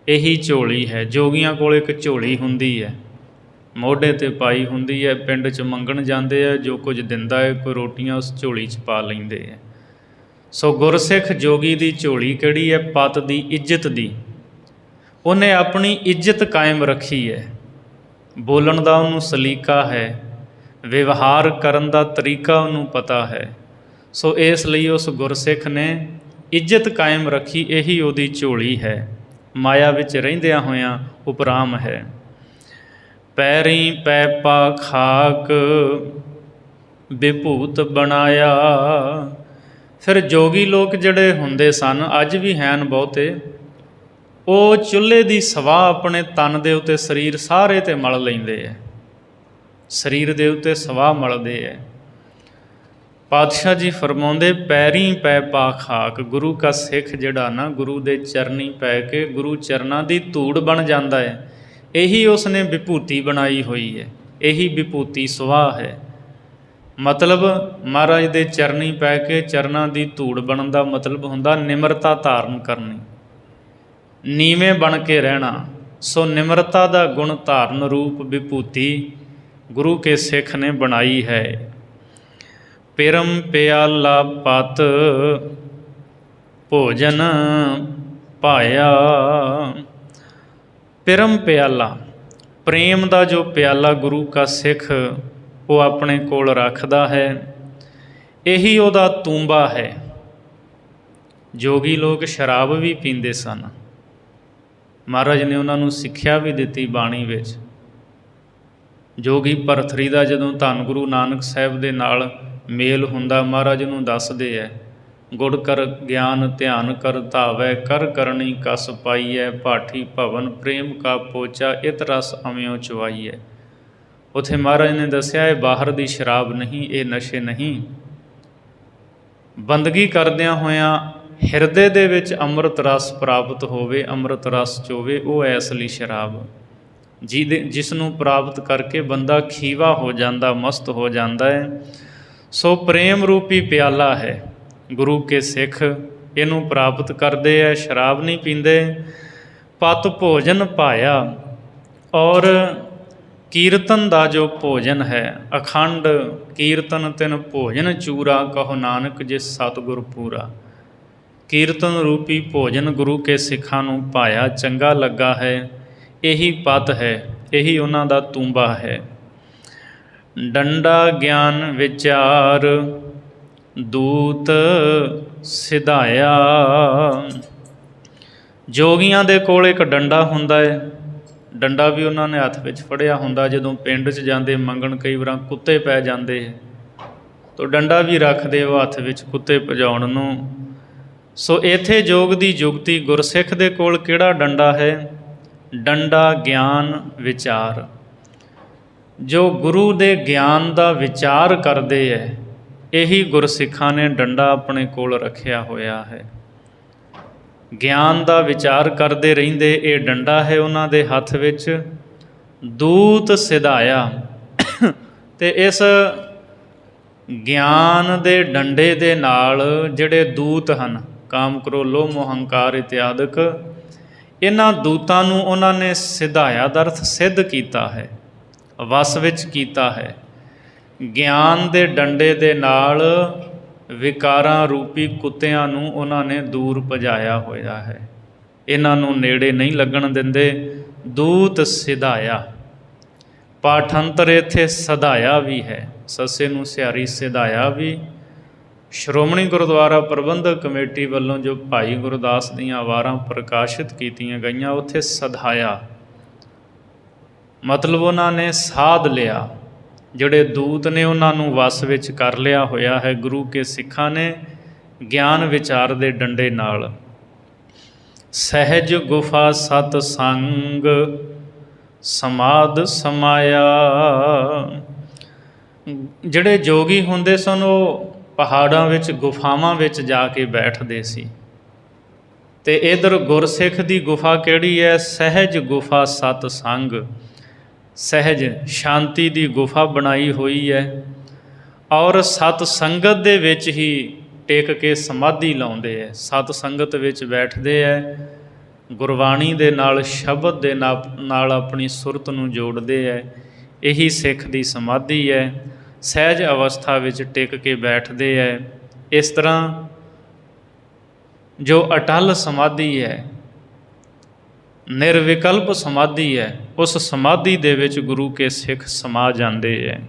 ਇਹੀ ਝੋਲੀ ਹੈ। ਜੋਗੀਆਂ ਕੋਲ ਇੱਕ ਝੋਲੀ ਹੁੰਦੀ ਹੈ, ਮੋਢੇ 'ਤੇ ਪਾਈ ਹੁੰਦੀ ਹੈ। ਪਿੰਡ 'ਚ ਮੰਗਣ ਜਾਂਦੇ ਆ, ਜੋ ਕੁਝ ਦਿੰਦਾ ਹੈ ਕੋਈ ਰੋਟੀਆਂ ਉਸ ਝੋਲੀ 'ਚ ਪਾ ਲੈਂਦੇ ਹੈ। ਸੋ ਗੁਰਸਿੱਖ ਜੋਗੀ ਦੀ ਝੋਲੀ ਕਿਹੜੀ ਹੈ? ਪਤ ਦੀ, ਇੱਜ਼ਤ ਦੀ। ਉਹਨੇ ਆਪਣੀ ਇੱਜ਼ਤ ਕਾਇਮ ਰੱਖੀ ਹੈ। ਬੋਲਣ ਦਾ ਉਹਨੂੰ ਸਲੀਕਾ ਹੈ, ਵਿਵਹਾਰ ਕਰਨ ਦਾ ਤਰੀਕਾ ਉਹਨੂੰ ਪਤਾ ਹੈ। ਸੋ ਇਸ ਲਈ ਉਸ ਗੁਰਸਿੱਖ ਨੇ ਇੱਜ਼ਤ ਕਾਇਮ ਰੱਖੀ, ਇਹੀ ਉਹਦੀ ਝੋਲੀ ਹੈ। ਮਾਇਆ ਵਿੱਚ ਰਹਿੰਦਿਆਂ ਹੋਇਆਂ ਉਪਰਾਮ ਹੈ। ਪੈਰੀਂ ਪੈ ਪਾ ਖਾਕ ਵਿਭੂਤ ਬਣਾਇਆ। ਫਿਰ ਜੋਗੀ ਲੋਕ ਜਿਹੜੇ ਹੁੰਦੇ ਸਨ, ਅੱਜ ਵੀ ਹਨ ਬਹੁਤੇ, ਉਹ ਚੁੱਲ੍ਹੇ ਦੀ ਸਵਾਹ ਆਪਣੇ ਤਨ ਦੇ ਉੱਤੇ, ਸਰੀਰ ਸਾਰੇ 'ਤੇ ਮਲ ਲੈਂਦੇ ਹੈ। ਸਰੀਰ ਦੇ ਉੱਤੇ ਸਵਾਹ ਮਲਦੇ ਹੈ। ਪਾਤਸ਼ਾਹ ਜੀ ਫਰਮਾਉਂਦੇ ਪੈਰੀਂ ਪੈ ਪਾ ਖਾਕ। ਗੁਰੂ ਕਾ ਸਿੱਖ ਜਿਹੜਾ ਨਾ, ਗੁਰੂ ਦੇ ਚਰਨੀ ਪੈ ਕੇ ਗੁਰੂ ਚਰਨਾਂ ਦੀ ਧੂੜ ਬਣ ਜਾਂਦਾ ਹੈ। ਇਹੀ ਉਸਨੇ ਵਿਭੂਤੀ ਬਣਾਈ ਹੋਈ ਹੈ, ਇਹੀ ਵਿਭੂਤੀ ਸੁਆਹ ਹੈ। ਮਤਲਬ ਮਹਾਰਾਜ ਦੇ ਚਰਨੀ ਪੈ ਕੇ ਚਰਨਾਂ ਦੀ ਧੂੜ ਬਣਨ ਦਾ ਮਤਲਬ ਹੁੰਦਾ ਨਿਮਰਤਾ ਧਾਰਨ ਕਰਨੀ, ਨੀਵੇਂ ਬਣ ਕੇ ਰਹਿਣਾ। ਸੋ ਨਿਮਰਤਾ ਦਾ ਗੁਣ ਧਾਰਨ ਰੂਪ ਵਿਭੂਤੀ ਗੁਰੂ ਕੇ ਸਿੱਖ ਨੇ ਬਣਾਈ ਹੈ। ਪਿਰਮ ਪਿਆਲਾ ਪਤ ਭੋਜਨ ਪਾਇਆ। ਪਿਰਮ ਪਿਆਲਾ, ਪ੍ਰੇਮ ਦਾ ਜੋ ਪਿਆਲਾ ਗੁਰੂ ਕਾ ਸਿੱਖ ਉਹ ਆਪਣੇ ਕੋਲ ਰੱਖਦਾ ਹੈ, ਇਹੀ ਉਹਦਾ ਤੂੰਬਾ ਹੈ। ਜੋਗੀ ਲੋਕ ਸ਼ਰਾਬ ਵੀ ਪੀਂਦੇ ਸਨ। ਮਹਾਰਾਜ ਨੇ ਉਹਨਾਂ ਨੂੰ ਸਿੱਖਿਆ ਵੀ ਦਿੱਤੀ ਬਾਣੀ ਵਿੱਚ। ਜੋਗੀ ਭਰਥਰੀ ਦਾ ਜਦੋਂ ਧੰਨ ਗੁਰੂ ਨਾਨਕ ਸਾਹਿਬ ਦੇ ਨਾਲ ਮੇਲ ਹੁੰਦਾ, ਮਹਾਰਾਜ ਨੂੰ ਦੱਸਦੇ ਹੈ, ਗੁੜ ਕਰ ਗਿਆਨ ਧਿਆਨ ਕਰ ਧਾਵੈ, ਕਰ ਕਰਨੀ ਕਸ ਪਾਈਐ, ਭਾਠੀ ਭਵਨ ਪ੍ਰੇਮ ਕਾ ਪੋਚਾ, ਇਤ ਰਸ ਅਵਿਓ ਚੁਆਈਐ। ਉੱਥੇ ਮਹਾਰਾਜ ਨੇ ਦੱਸਿਆ ਇਹ ਬਾਹਰ ਦੀ ਸ਼ਰਾਬ ਨਹੀਂ, ਇਹ ਨਸ਼ੇ ਨਹੀਂ। ਬੰਦਗੀ ਕਰਦਿਆਂ ਹੋਇਆਂ ਹਿਰਦੇ ਦੇ ਵਿੱਚ ਅੰਮ੍ਰਿਤ ਰਸ ਪ੍ਰਾਪਤ ਹੋਵੇ, ਅੰਮ੍ਰਿਤ ਰਸ ਚੋਵੇ, ਉਹ ਹੈ ਅਸਲੀ ਸ਼ਰਾਬ। ਜਿਸ ਨੂੰ ਪ੍ਰਾਪਤ ਕਰਕੇ ਬੰਦਾ ਖੀਵਾ ਹੋ ਜਾਂਦਾ, ਮਸਤ ਹੋ ਜਾਂਦਾ ਹੈ। ਸੋ ਪ੍ਰੇਮ ਰੂਪੀ ਪਿਆਲਾ ਹੈ ਗੁਰੂ ਕੇ ਸਿੱਖ, ਇਹਨੂੰ ਪ੍ਰਾਪਤ ਕਰਦੇ ਹੈ, ਸ਼ਰਾਬ ਨਹੀਂ ਪੀਂਦੇ। ਪਤ ਭੋਜਨ ਪਾਇਆ, ਔਰ ਕੀਰਤਨ ਦਾ ਜੋ ਭੋਜਨ ਹੈ, ਅਖੰਡ ਕੀਰਤਨ ਤਿਨ ਭੋਜਨ ਚੂਰਾ, ਕਹੋ ਨਾਨਕ ਜਿਸ ਸਤਿਗੁਰ ਪੂਰਾ। ਕੀਰਤਨ ਰੂਪੀ ਭੋਜਨ ਗੁਰੂ ਕੇ ਸਿੱਖਾਂ ਨੂੰ ਪਾਇਆ, ਚੰਗਾ ਲੱਗਾ ਹੈ, ਇਹੀ ਪਤ ਹੈ, ਇਹੀ ਉਹਨਾਂ ਦਾ ਤੂੰਬਾ ਹੈ। ਡੰਡਾ ਗਿਆਨ ਵਿਚਾਰ ਦੂਤ ਸਿਧਾਇਆ। ਜੋਗੀਆਂ ਦੇ ਕੋਲ ਇੱਕ ਡੰਡਾ ਹੁੰਦਾ ਹੈ। ਡੰਡਾ ਵੀ ਉਹਨਾਂ ਨੇ ਹੱਥ ਵਿੱਚ ਫੜਿਆ ਹੁੰਦਾ। ਜਦੋਂ ਪਿੰਡ 'ਚ ਜਾਂਦੇ ਮੰਗਣ, ਕਈ ਵਾਰ ਕੁੱਤੇ ਪੈ ਜਾਂਦੇ ਤਾਂ ਡੰਡਾ ਵੀ ਰੱਖਦੇ ਉਹ ਹੱਥ ਵਿੱਚ ਕੁੱਤੇ ਭਜਾਉਣ ਨੂੰ। ਸੋ ਇੱਥੇ ਜੋਗ ਦੀ ਜੁਗਤੀ ਗੁਰਸਿੱਖ ਦੇ ਕੋਲ ਕਿਹੜਾ ਡੰਡਾ ਹੈ? ਡੰਡਾ ਗਿਆਨ ਵਿਚਾਰ। ਜੋ ਗੁਰੂ ਦੇ ਗਿਆਨ ਦਾ ਵਿਚਾਰ ਕਰਦੇ ਹੈ, ਇਹੀ ਗੁਰਸਿੱਖਾਂ ਨੇ ਡੰਡਾ ਆਪਣੇ ਕੋਲ ਰੱਖਿਆ ਹੋਇਆ ਹੈ। ਗਿਆਨ ਦਾ ਵਿਚਾਰ ਕਰਦੇ ਰਹਿੰਦੇ, ਇਹ ਡੰਡਾ ਹੈ ਉਹਨਾਂ ਦੇ ਹੱਥ ਵਿੱਚ। ਦੂਤ ਸਿਧਾਇਆ, ਅਤੇ ਇਸ ਗਿਆਨ ਦੇ ਡੰਡੇ ਦੇ ਨਾਲ ਜਿਹੜੇ ਦੂਤ ਹਨ, ਕਾਮ, ਕ੍ਰੋਧ, ਲੋਭ, ਮੋਹ, ਹੰਕਾਰ ਇਤਿਆਦਿਕ, ਇਹਨਾਂ ਦੂਤਾਂ ਨੂੰ ਉਹਨਾਂ ਨੇ ਸਿਧਾਇਆ ਦਾ ਅਰਥ ਸਿੱਧ ਕੀਤਾ ਹੈ, ਵਸ ਵਿੱਚ ਕੀਤਾ ਹੈ। ਗਿਆਨ ਦੇ ਡੰਡੇ ਦੇ ਨਾਲ ਵਿਕਾਰਾਂ ਰੂਪੀ ਕੁੱਤਿਆਂ ਨੂੰ ਉਹਨਾਂ ਨੇ ਦੂਰ ਭਜਾਇਆ ਹੋਇਆ ਹੈ, ਇਹਨਾਂ ਨੂੰ ਨੇੜੇ ਨਹੀਂ ਲੱਗਣ ਦਿੰਦੇ। ਦੂਤ ਸਿਧਾਇਆ, ਪਾਠੰਤਰ ਇੱਥੇ ਸਧਾਇਆ ਵੀ ਹੈ, ਸੱਸੇ ਨੂੰ ਸਿਹਾਰੀ ਸਿਧਾਇਆ ਵੀ। ਸ਼੍ਰੋਮਣੀ ਗੁਰਦੁਆਰਾ ਪ੍ਰਬੰਧਕ ਕਮੇਟੀ ਵੱਲੋਂ ਜੋ ਭਾਈ ਗੁਰਦਾਸ ਦੀਆਂ ਵਾਰਾਂ ਪ੍ਰਕਾਸ਼ਿਤ ਕੀਤੀਆਂ ਗਈਆਂ, ਉੱਥੇ ਸਧਾਇਆ ਮਤਲਬ ਉਹਨਾਂ ਨੇ ਸਾਧ ਲਿਆ, ਜਿਹੜੇ ਦੂਤ ਨੇ ਉਹਨਾਂ ਨੂੰ ਵਸ ਵਿੱਚ ਕਰ ਲਿਆ ਹੋਇਆ ਹੈ ਗੁਰੂ ਕੇ ਸਿੱਖਾਂ ਨੇ ਗਿਆਨ ਵਿਚਾਰ ਦੇ ਡੰਡੇ ਨਾਲ। ਸਹਿਜ ਗੁਫਾ ਸਤ ਸੰਗ ਸਮਾਧ ਸਮਾਇਆ, ਜਿਹੜੇ ਜੋਗੀ ਹੁੰਦੇ ਸਨ ਉਹ ਪਹਾੜਾਂ ਵਿੱਚ, ਗੁਫਾਵਾਂ ਵਿੱਚ ਜਾ ਕੇ ਬੈਠਦੇ ਸੀ। ਅਤੇ ਇੱਧਰ ਗੁਰਸਿੱਖ ਦੀ ਗੁਫਾ ਕਿਹੜੀ ਹੈ? ਸਹਿਜ ਗੁਫਾ ਸਤ ਸੰਗ, ਸਹਿਜ ਸ਼ਾਂਤੀ ਦੀ ਗੁਫਾ ਬਣਾਈ ਹੋਈ ਹੈ, ਔਰ ਸਤ ਸੰਗਤ ਦੇ ਵਿੱਚ ਹੀ ਟਿਕ ਕੇ ਸਮਾਧੀ ਲਾਉਂਦੇ ਹੈ, ਸਤ ਸੰਗਤ ਵਿੱਚ ਬੈਠਦੇ ਹੈ, ਗੁਰਬਾਣੀ ਦੇ ਨਾਲ, ਸ਼ਬਦ ਦੇ ਨਾਲ ਆਪਣੀ ਸੁਰਤ ਨੂੰ ਜੋੜਦੇ ਹੈ। ਇਹੀ ਸਿੱਖ ਦੀ ਸਮਾਧੀ ਹੈ, ਸਹਿਜ ਅਵਸਥਾ ਵਿੱਚ ਟਿਕ ਕੇ ਬੈਠਦੇ ਹੈ। ਇਸ ਤਰ੍ਹਾਂ ਜੋ ਅਟਲ ਸਮਾਧੀ ਹੈ, ਨਿਰਵਿਕਲਪ ਸਮਾਧੀ ਹੈ, ਉਸ ਸਮਾਧੀ ਦੇ ਵਿੱਚ ਗੁਰੂ ਕੇ ਸਿੱਖ ਸਮਾ ਜਾਂਦੇ ਹੈ।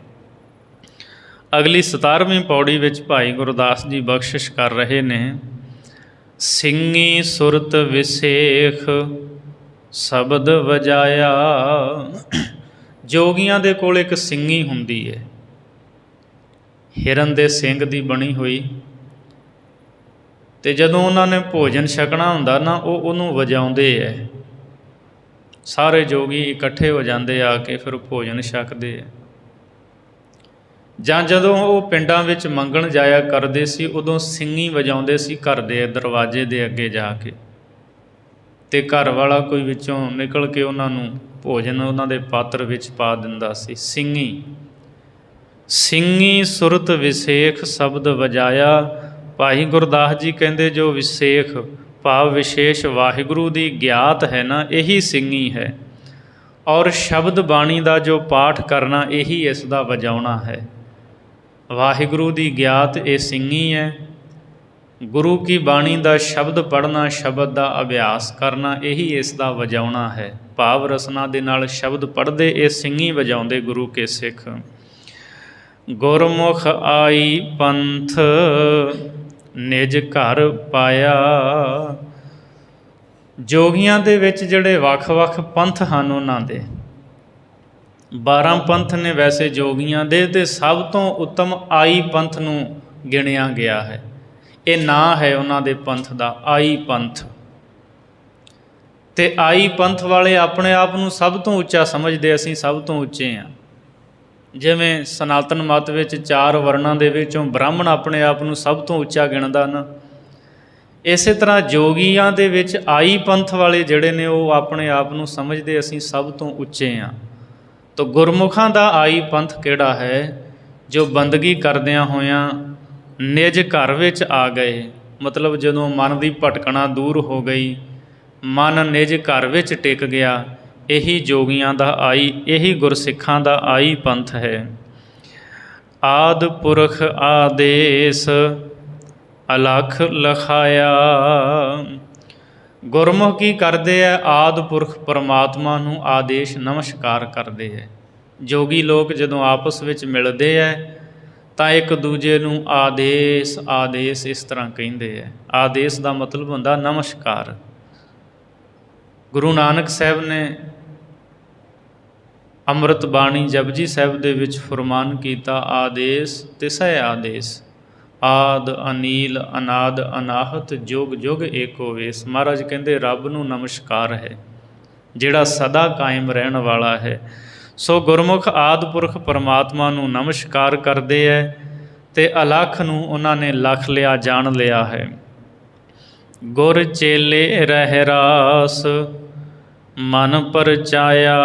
ਅਗਲੀ 17ਵੀਂ ਪੌੜੀ ਵਿੱਚ ਭਾਈ ਗੁਰਦਾਸ ਜੀ ਬਖਸ਼ਿਸ਼ ਕਰ ਰਹੇ ਨੇ, ਸਿੰਘੀ ਸੁਰਤ ਵਿਸੇਖ ਸ਼ਬਦ ਵਜਾਇਆ। ਜੋਗੀਆਂ ਦੇ ਕੋਲ ਇੱਕ ਸਿੰਘੀ ਹੁੰਦੀ ਹੈ, ਹਿਰਨ ਦੇ ਸਿੰਘ ਦੀ ਬਣੀ ਹੋਈ, ਅਤੇ ਜਦੋਂ ਉਹਨਾਂ ਨੇ ਭੋਜਨ ਛਕਣਾ ਹੁੰਦਾ ਨਾ, ਉਹ ਉਹਨੂੰ ਵਜਾਉਂਦੇ ਹੈ। ਸਾਰੇ ਜੋਗੀ ਇਕੱਠੇ ਹੋ ਜਾਂਦੇ ਆ ਕੇ, ਫਿਰ ਭੋਜਨ ਛਕਦੇ ਹੈ। ਜਾਂ ਜਦੋਂ ਉਹ ਪਿੰਡਾਂ ਵਿੱਚ ਮੰਗਣ ਜਾਇਆ ਕਰਦੇ ਸੀ, ਉਦੋਂ ਸਿੰਘੀ ਵਜਾਉਂਦੇ ਸੀ ਘਰ ਦੇ ਦਰਵਾਜ਼ੇ ਦੇ ਅੱਗੇ ਜਾ ਕੇ, ਅਤੇ ਘਰ ਵਾਲਾ ਕੋਈ ਵਿੱਚੋਂ ਨਿਕਲ ਕੇ ਉਹਨਾਂ ਨੂੰ ਭੋਜਨ ਉਹਨਾਂ ਦੇ ਪਾਤਰ ਵਿੱਚ ਪਾ ਦਿੰਦਾ ਸੀ। ਸਿੰਘੀ, ਸਿੰਘੀ ਸੁਰਤ ਵਿਸੇਖ ਸ਼ਬਦ ਵਜਾਇਆ। ਭਾਈ ਗੁਰਦਾਸ ਜੀ ਕਹਿੰਦੇ ਜੋ ਵਿਸੇਖ ਭਾਵ ਵਿਸ਼ੇਸ਼ ਵਾਹਿਗੁਰੂ ਦੀ ਗਿਆਤ ਹੈ ਨਾ, ਇਹੀ ਸਿੰਘੀ ਹੈ, ਔਰ ਸ਼ਬਦ ਬਾਣੀ ਦਾ ਜੋ ਪਾਠ ਕਰਨਾ, ਇਹੀ ਇਸ ਦਾ ਵਜਾਉਣਾ ਹੈ। ਵਾਹਿਗੁਰੂ ਦੀ ਗਿਆਤ ਇਹ ਸਿੰਘੀ ਹੈ, ਗੁਰੂ ਕੀ ਬਾਣੀ ਦਾ ਸ਼ਬਦ ਪੜ੍ਹਨਾ, ਸ਼ਬਦ ਦਾ ਅਭਿਆਸ ਕਰਨਾ, ਇਹੀ ਇਸ ਦਾ ਵਜਾਉਣਾ ਹੈ। ਭਾਵ ਰਸਨਾ ਦੇ ਨਾਲ ਸ਼ਬਦ ਪੜ੍ਹਦੇ, ਇਹ ਸਿੰਘੀ ਵਜਾਉਂਦੇ ਗੁਰੂ ਕੇ ਸਿੱਖ। ਗੁਰਮੁਖ ਆਈ ਪੰਥ ਨਿਜ ਘਰ ਪਾਇਆ। ਜੋਗੀਆਂ ਦੇ ਵਿੱਚ ਜਿਹੜੇ ਵੱਖ-ਵੱਖ ਪੰਥ ਹਨ, ਉਹਨਾਂ ਦੇ 12 ਪੰਥ ਨੇ ਵੈਸੇ ਜੋਗੀਆਂ ਦੇ, ਅਤੇ ਸਭ ਤੋਂ ਉੱਤਮ ਆਈ ਪੰਥ ਨੂੰ ਗਿਣਿਆ ਗਿਆ ਹੈ। ਇਹ ਨਾਂ ਹੈ ਉਹਨਾਂ ਦੇ ਪੰਥ ਦਾ, ਆਈ ਪੰਥ। ਅਤੇ ਆਈ ਪੰਥ ਵਾਲੇ ਆਪਣੇ ਆਪ ਨੂੰ ਸਭ ਤੋਂ ਉੱਚਾ ਸਮਝਦੇ, ਅਸੀਂ ਸਭ ਤੋਂ ਉੱਚੇ ਹਾਂ। ਜਿਵੇਂ ਸਨਾਤਨ ਮਤ ਵਿੱਚ 4 ਵਰਨਾਂ ਦੇ ਵਿੱਚੋਂ ਬ੍ਰਾਹਮਣ ਆਪਣੇ ਆਪ ਨੂੰ ਸਭ ਤੋਂ ਉੱਚਾ ਗਿਣਦਾ ਨਾ, ਇਸੇ ਤਰ੍ਹਾਂ ਜੋਗੀਆਂ ਦੇ ਵਿੱਚ ਆਈ ਪੰਥ ਵਾਲੇ ਜਿਹੜੇ ਨੇ, ਉਹ ਆਪਣੇ ਆਪ ਨੂੰ ਸਮਝਦੇ ਅਸੀਂ ਸਭ ਤੋਂ ਉੱਚੇ ਹਾਂ। ਤਾਂ ਗੁਰਮੁਖਾਂ ਦਾ ਆਈ ਪੰਥ ਕਿਹੜਾ ਹੈ? ਜੋ ਬੰਦਗੀ ਕਰਦਿਆਂ ਹੋਇਆਂ ਨਿਜ ਘਰ ਵਿੱਚ ਆ ਗਏ, ਮਤਲਬ ਜਦੋਂ ਮਨ ਦੀ ਭਟਕਣਾ ਦੂਰ ਹੋ ਗਈ, ਮਨ ਨਿਜ ਘਰ ਵਿੱਚ ਟਿਕ ਗਿਆ, ਇਹੀ ਜੋਗੀਆਂ ਦਾ ਆਈ, ਇਹੀ ਗੁਰਸਿੱਖਾਂ ਦਾ ਆਈ ਪੰਥ ਹੈ। ਆਦਿ ਪੁਰਖ ਆਦੇਸ ਅਲਖ ਲਖਾਇਆ। ਗੁਰਮੁਖ ਕੀ ਕਰਦੇ ਹੈ? ਆਦਿ ਪੁਰਖ ਪਰਮਾਤਮਾ ਨੂੰ ਆਦੇਸ਼ ਨਮਸਕਾਰ ਕਰਦੇ ਹੈ। ਜੋਗੀ ਲੋਕ ਜਦੋਂ ਆਪਸ ਵਿੱਚ ਮਿਲਦੇ ਹੈ ਤਾਂ ਇੱਕ ਦੂਜੇ ਨੂੰ ਆਦੇਸ਼ ਆਦੇਸ਼ ਇਸ ਤਰ੍ਹਾਂ ਕਹਿੰਦੇ ਹੈ। ਆਦੇਸ਼ ਦਾ ਮਤਲਬ ਹੁੰਦਾ ਨਮਸਕਾਰ। ਗੁਰੂ ਨਾਨਕ ਸਾਹਿਬ ਨੇ ਅੰਮ੍ਰਿਤ ਬਾਣੀ ਜਪਜੀ ਸਾਹਿਬ ਦੇ ਵਿੱਚ ਫਰਮਾਨ ਕੀਤਾ, ਆਦੇਸ਼ ਤਿਸੈ ਆਦੇਸ਼, ਆਦ ਅਨੀਲ ਅਨਾਦ ਅਨਾਹਤ ਜੁਗ ਜੁਗ ਏਕੋ ਵੇਸ। ਮਹਾਰਾਜ ਕਹਿੰਦੇ ਰੱਬ ਨੂੰ ਨਮਸਕਾਰ ਹੈ, ਜਿਹੜਾ ਸਦਾ ਕਾਇਮ ਰਹਿਣ ਵਾਲਾ ਹੈ। ਸੋ ਗੁਰਮੁਖ ਆਦਿ ਪੁਰਖ ਪਰਮਾਤਮਾ ਨੂੰ ਨਮਸਕਾਰ ਕਰਦੇ ਹੈ, ਅਤੇ ਅਲਖ ਨੂੰ ਉਹਨਾਂ ਨੇ ਲਖ ਲਿਆ, ਜਾਣ ਲਿਆ ਹੈ। ਗੁਰ ਚੇਲੇ ਰਹਿ ਰਾਸ ਮਨ ਪਰਚਾਇਆ।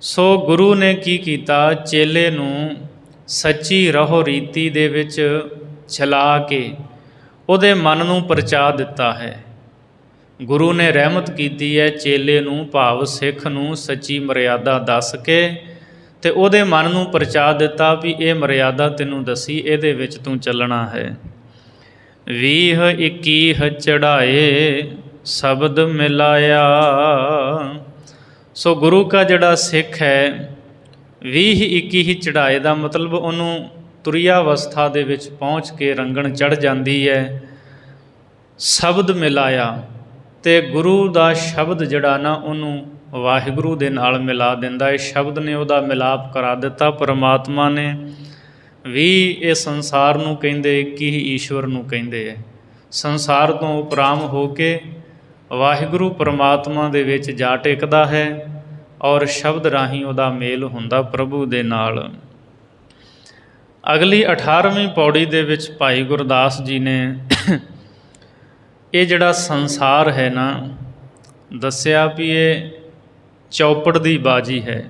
ਸੋ ਗੁਰੂ ਨੇ ਕੀ ਕੀਤਾ? ਚੇਲੇ ਨੂੰ ਸੱਚੀ ਰਹੋ ਰੀਤੀ ਦੇ ਵਿੱਚ ਚਲਾ ਕੇ ਉਹਦੇ ਮਨ ਨੂੰ ਪਰਚਾ ਦਿੱਤਾ ਹੈ। ਗੁਰੂ ਨੇ ਰਹਿਮਤ ਕੀਤੀ ਹੈ ਚੇਲੇ ਨੂੰ, ਭਾਵ ਸਿੱਖ ਨੂੰ, ਸੱਚੀ ਮਰਿਆਦਾ ਦੱਸ ਕੇ ਅਤੇ ਉਹਦੇ ਮਨ ਨੂੰ ਪਰਚਾ ਦਿੱਤਾ ਵੀ ਇਹ ਮਰਿਆਦਾ ਤੈਨੂੰ ਦੱਸੀ, ਇਹਦੇ ਵਿੱਚ ਤੂੰ ਚੱਲਣਾ ਹੈ। 20 21 ਚੜ੍ਹਾਏ ਸ਼ਬਦ ਮਿਲਾਇਆ। ਸੋ ਗੁਰੂ ਕਾ ਜਿਹੜਾ ਸਿੱਖ ਹੈ 20 21 ਚੜ੍ਹਾਏ ਦਾ ਮਤਲਬ ਉਹਨੂੰ ਤੁਰੀਆ ਅਵਸਥਾ ਦੇ ਵਿੱਚ ਪਹੁੰਚ ਕੇ ਰੰਗਣ ਚੜ੍ਹ ਜਾਂਦੀ ਹੈ। ਸ਼ਬਦ ਮਿਲਾਇਆ, ਅਤੇ ਗੁਰੂ ਦਾ ਸ਼ਬਦ ਜਿਹੜਾ ਨਾ ਉਹਨੂੰ ਵਾਹਿਗੁਰੂ ਦੇ ਨਾਲ ਮਿਲਾ ਦਿੰਦਾ ਹੈ। ਸ਼ਬਦ ਨੇ ਉਹਦਾ ਮਿਲਾਪ ਕਰਾ ਦਿੱਤਾ। ਪਰਮਾਤਮਾ ਨੇ 20 ਇਹ ਸੰਸਾਰ ਨੂੰ ਕਹਿੰਦੇ, 21 ਈਸ਼ਵਰ ਨੂੰ ਕਹਿੰਦੇ ਹੈ। ਸੰਸਾਰ ਤੋਂ ਉਪਰਾਮ ਹੋ ਕੇ ਵਾਹਿਗੁਰੂ ਪਰਮਾਤਮਾ ਦੇ ਵਿੱਚ ਜਾ ਟਿਕਦਾ ਹੈ ਔਰ ਸ਼ਬਦ ਰਾਹੀਂ ਉਹਦਾ ਮੇਲ ਹੁੰਦਾ ਪ੍ਰਭੂ ਦੇ ਨਾਲ। ਅਗਲੀ 18ਵੀਂ ਪੌੜੀ ਦੇ ਵਿੱਚ ਭਾਈ ਗੁਰਦਾਸ ਜੀ ਨੇ ਇਹ ਜਿਹੜਾ ਸੰਸਾਰ ਹੈ ਨਾ ਦੱਸਿਆ ਵੀ ਇਹ ਚੌਪੜ ਦੀ ਬਾਜੀ ਹੈ,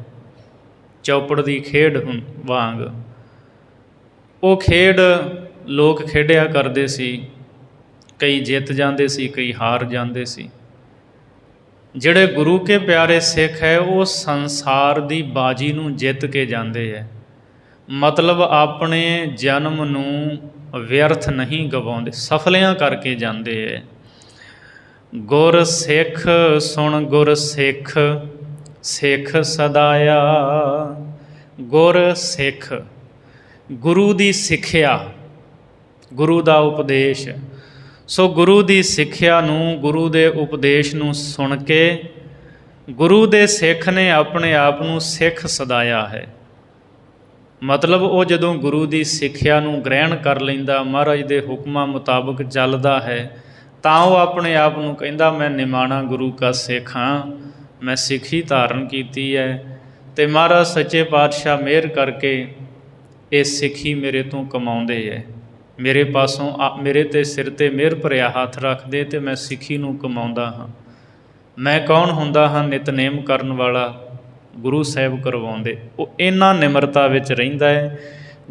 ਚੌਪੜ ਦੀ ਖੇਡ ਵਾਂਗ। ਉਹ ਖੇਡ ਲੋਕ ਖੇਡਿਆ ਕਰਦੇ ਸੀ, ਕਈ ਜਿੱਤ ਜਾਂਦੇ ਸੀ, ਕਈ ਹਾਰ ਜਾਂਦੇ ਸੀ। ਜਿਹੜੇ ਗੁਰੂ ਕੇ ਪਿਆਰੇ ਸਿੱਖ ਹੈ ਉਹ ਸੰਸਾਰ ਦੀ ਬਾਜੀ ਨੂੰ ਜਿੱਤ ਕੇ ਜਾਂਦੇ ਹੈ, ਮਤਲਬ ਆਪਣੇ ਜਨਮ ਨੂੰ ਵਿਅਰਥ ਨਹੀਂ ਗਵਾਉਂਦੇ, ਸਫਲਿਆਂ ਕਰਕੇ ਜਾਂਦੇ ਹੈ। ਗੁਰ ਸਿੱਖ ਸੁਣ ਗੁਰ ਸਿੱਖ, ਸਿੱਖ ਸਦਾਇਆ। ਗੁਰ ਸਿੱਖ, ਗੁਰੂ ਦੀ ਸਿੱਖਿਆ, ਗੁਰੂ ਦਾ ਉਪਦੇਸ਼। ਸੋ ਗੁਰੂ ਦੀ ਸਿੱਖਿਆ ਨੂੰ, ਗੁਰੂ ਦੇ ਉਪਦੇਸ਼ ਨੂੰ ਸੁਣ ਕੇ ਗੁਰੂ ਦੇ ਸਿੱਖ ਨੇ ਆਪਣੇ ਆਪ ਨੂੰ ਸਿੱਖ ਸਦਾਇਆ ਹੈ। ਮਤਲਬ ਉਹ ਜਦੋਂ ਗੁਰੂ ਦੀ ਸਿੱਖਿਆ ਨੂੰ ਗ੍ਰਹਿਣ ਕਰ ਲੈਂਦਾ, ਮਹਾਰਾਜ ਦੇ ਹੁਕਮਾਂ ਮੁਤਾਬਕ ਚੱਲਦਾ ਹੈ, ਤਾਂ ਉਹ ਆਪਣੇ ਆਪ ਨੂੰ ਕਹਿੰਦਾ ਮੈਂ ਨਿਮਾਣਾ ਗੁਰੂ ਕਾ ਸਿੱਖ ਹਾਂ, ਮੈਂ ਸਿੱਖੀ ਧਾਰਨ ਕੀਤੀ ਹੈ। ਅਤੇ ਮਹਾਰਾਜ ਸੱਚੇ ਪਾਤਸ਼ਾਹ ਮਿਹਰ ਕਰਕੇ ਇਹ ਸਿੱਖੀ ਮੇਰੇ ਤੋਂ ਕਮਾਉਂਦੇ ਹੈ, ਮੇਰੇ ਪਾਸੋਂ ਮੇਰੇ 'ਤੇ ਸਿਰ 'ਤੇ ਮਿਹਰ ਭਰਿਆ ਹੱਥ ਰੱਖਦੇ ਅਤੇ ਮੈਂ ਸਿੱਖੀ ਨੂੰ ਕਮਾਉਂਦਾ ਹਾਂ। ਮੈਂ ਕੌਣ ਹੁੰਦਾ ਹਾਂ? ਨਿਤਨੇਮ ਕਰਨ ਵਾਲਾ, ਗੁਰੂ ਸਾਹਿਬ ਕਰਵਾਉਂਦੇ। ਉਹ ਇਹਨਾਂ ਨਿਮਰਤਾ ਵਿੱਚ ਰਹਿੰਦਾ ਹੈ।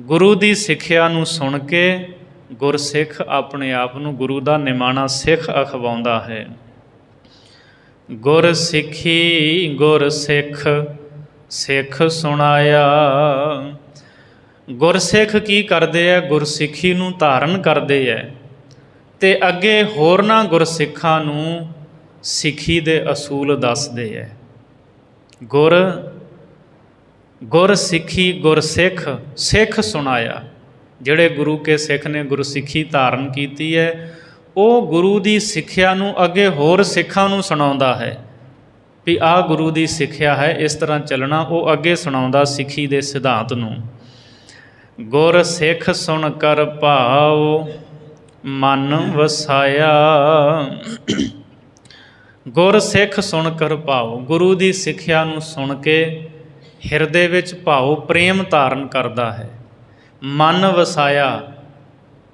ਗੁਰੂ ਦੀ ਸਿੱਖਿਆ ਨੂੰ ਸੁਣ ਕੇ ਗੁਰਸਿੱਖ ਆਪਣੇ ਆਪ ਨੂੰ ਗੁਰੂ ਦਾ ਨਿਮਾਣਾ ਸਿੱਖ ਅਖਵਾਉਂਦਾ ਹੈ। ਗੁਰ ਸਿੱਖੀ ਗੁਰ ਸਿੱਖ, ਸਿੱਖ ਸੁਣਾਇਆ। ਗੁਰਸਿੱਖ ਕੀ ਕਰਦੇ ਹੈ? ਗੁਰਸਿੱਖੀ ਨੂੰ ਧਾਰਨ ਕਰਦੇ ਹੈ ਅਤੇ ਅੱਗੇ ਹੋਰਨਾਂ ਗੁਰਸਿੱਖਾਂ ਨੂੰ ਸਿੱਖੀ ਦੇ ਅਸੂਲ ਦੱਸਦੇ ਹੈ। ਗੁਰ ਸਿੱਖੀ ਗੁਰਸਿੱਖ, ਸਿੱਖ ਸੁਣਾਇਆ। ਜਿਹੜੇ ਗੁਰੂ ਕੇ ਸਿੱਖ ਨੇ ਗੁਰਸਿੱਖੀ ਧਾਰਨ ਕੀਤੀ ਹੈ ਉਹ ਗੁਰੂ ਦੀ ਸਿੱਖਿਆ ਨੂੰ ਅੱਗੇ ਹੋਰ ਸਿੱਖਾਂ ਨੂੰ ਸੁਣਾਉਂਦਾ ਹੈ ਵੀ ਆਹ ਗੁਰੂ ਦੀ ਸਿੱਖਿਆ ਹੈ, ਇਸ ਤਰ੍ਹਾਂ ਚੱਲਣਾ। ਉਹ ਅੱਗੇ ਸੁਣਾਉਂਦਾ ਸਿੱਖੀ ਦੇ ਸਿਧਾਂਤ ਨੂੰ। ਗੁਰ ਸਿੱਖ ਸੁਣ ਕਰ ਭਾਉ ਮਨ ਵਸਾਇਆ। ਗੁਰ ਸਿੱਖ ਸੁਣ ਕਰ ਭਾਉ, ਗੁਰੂ ਦੀ ਸਿੱਖਿਆ ਨੂੰ ਸੁਣ ਕੇ ਹਿਰਦੇ ਵਿੱਚ ਭਾਉ ਪ੍ਰੇਮ ਧਾਰਨ ਕਰਦਾ ਹੈ, ਮਨ ਵਸਾਇਆ।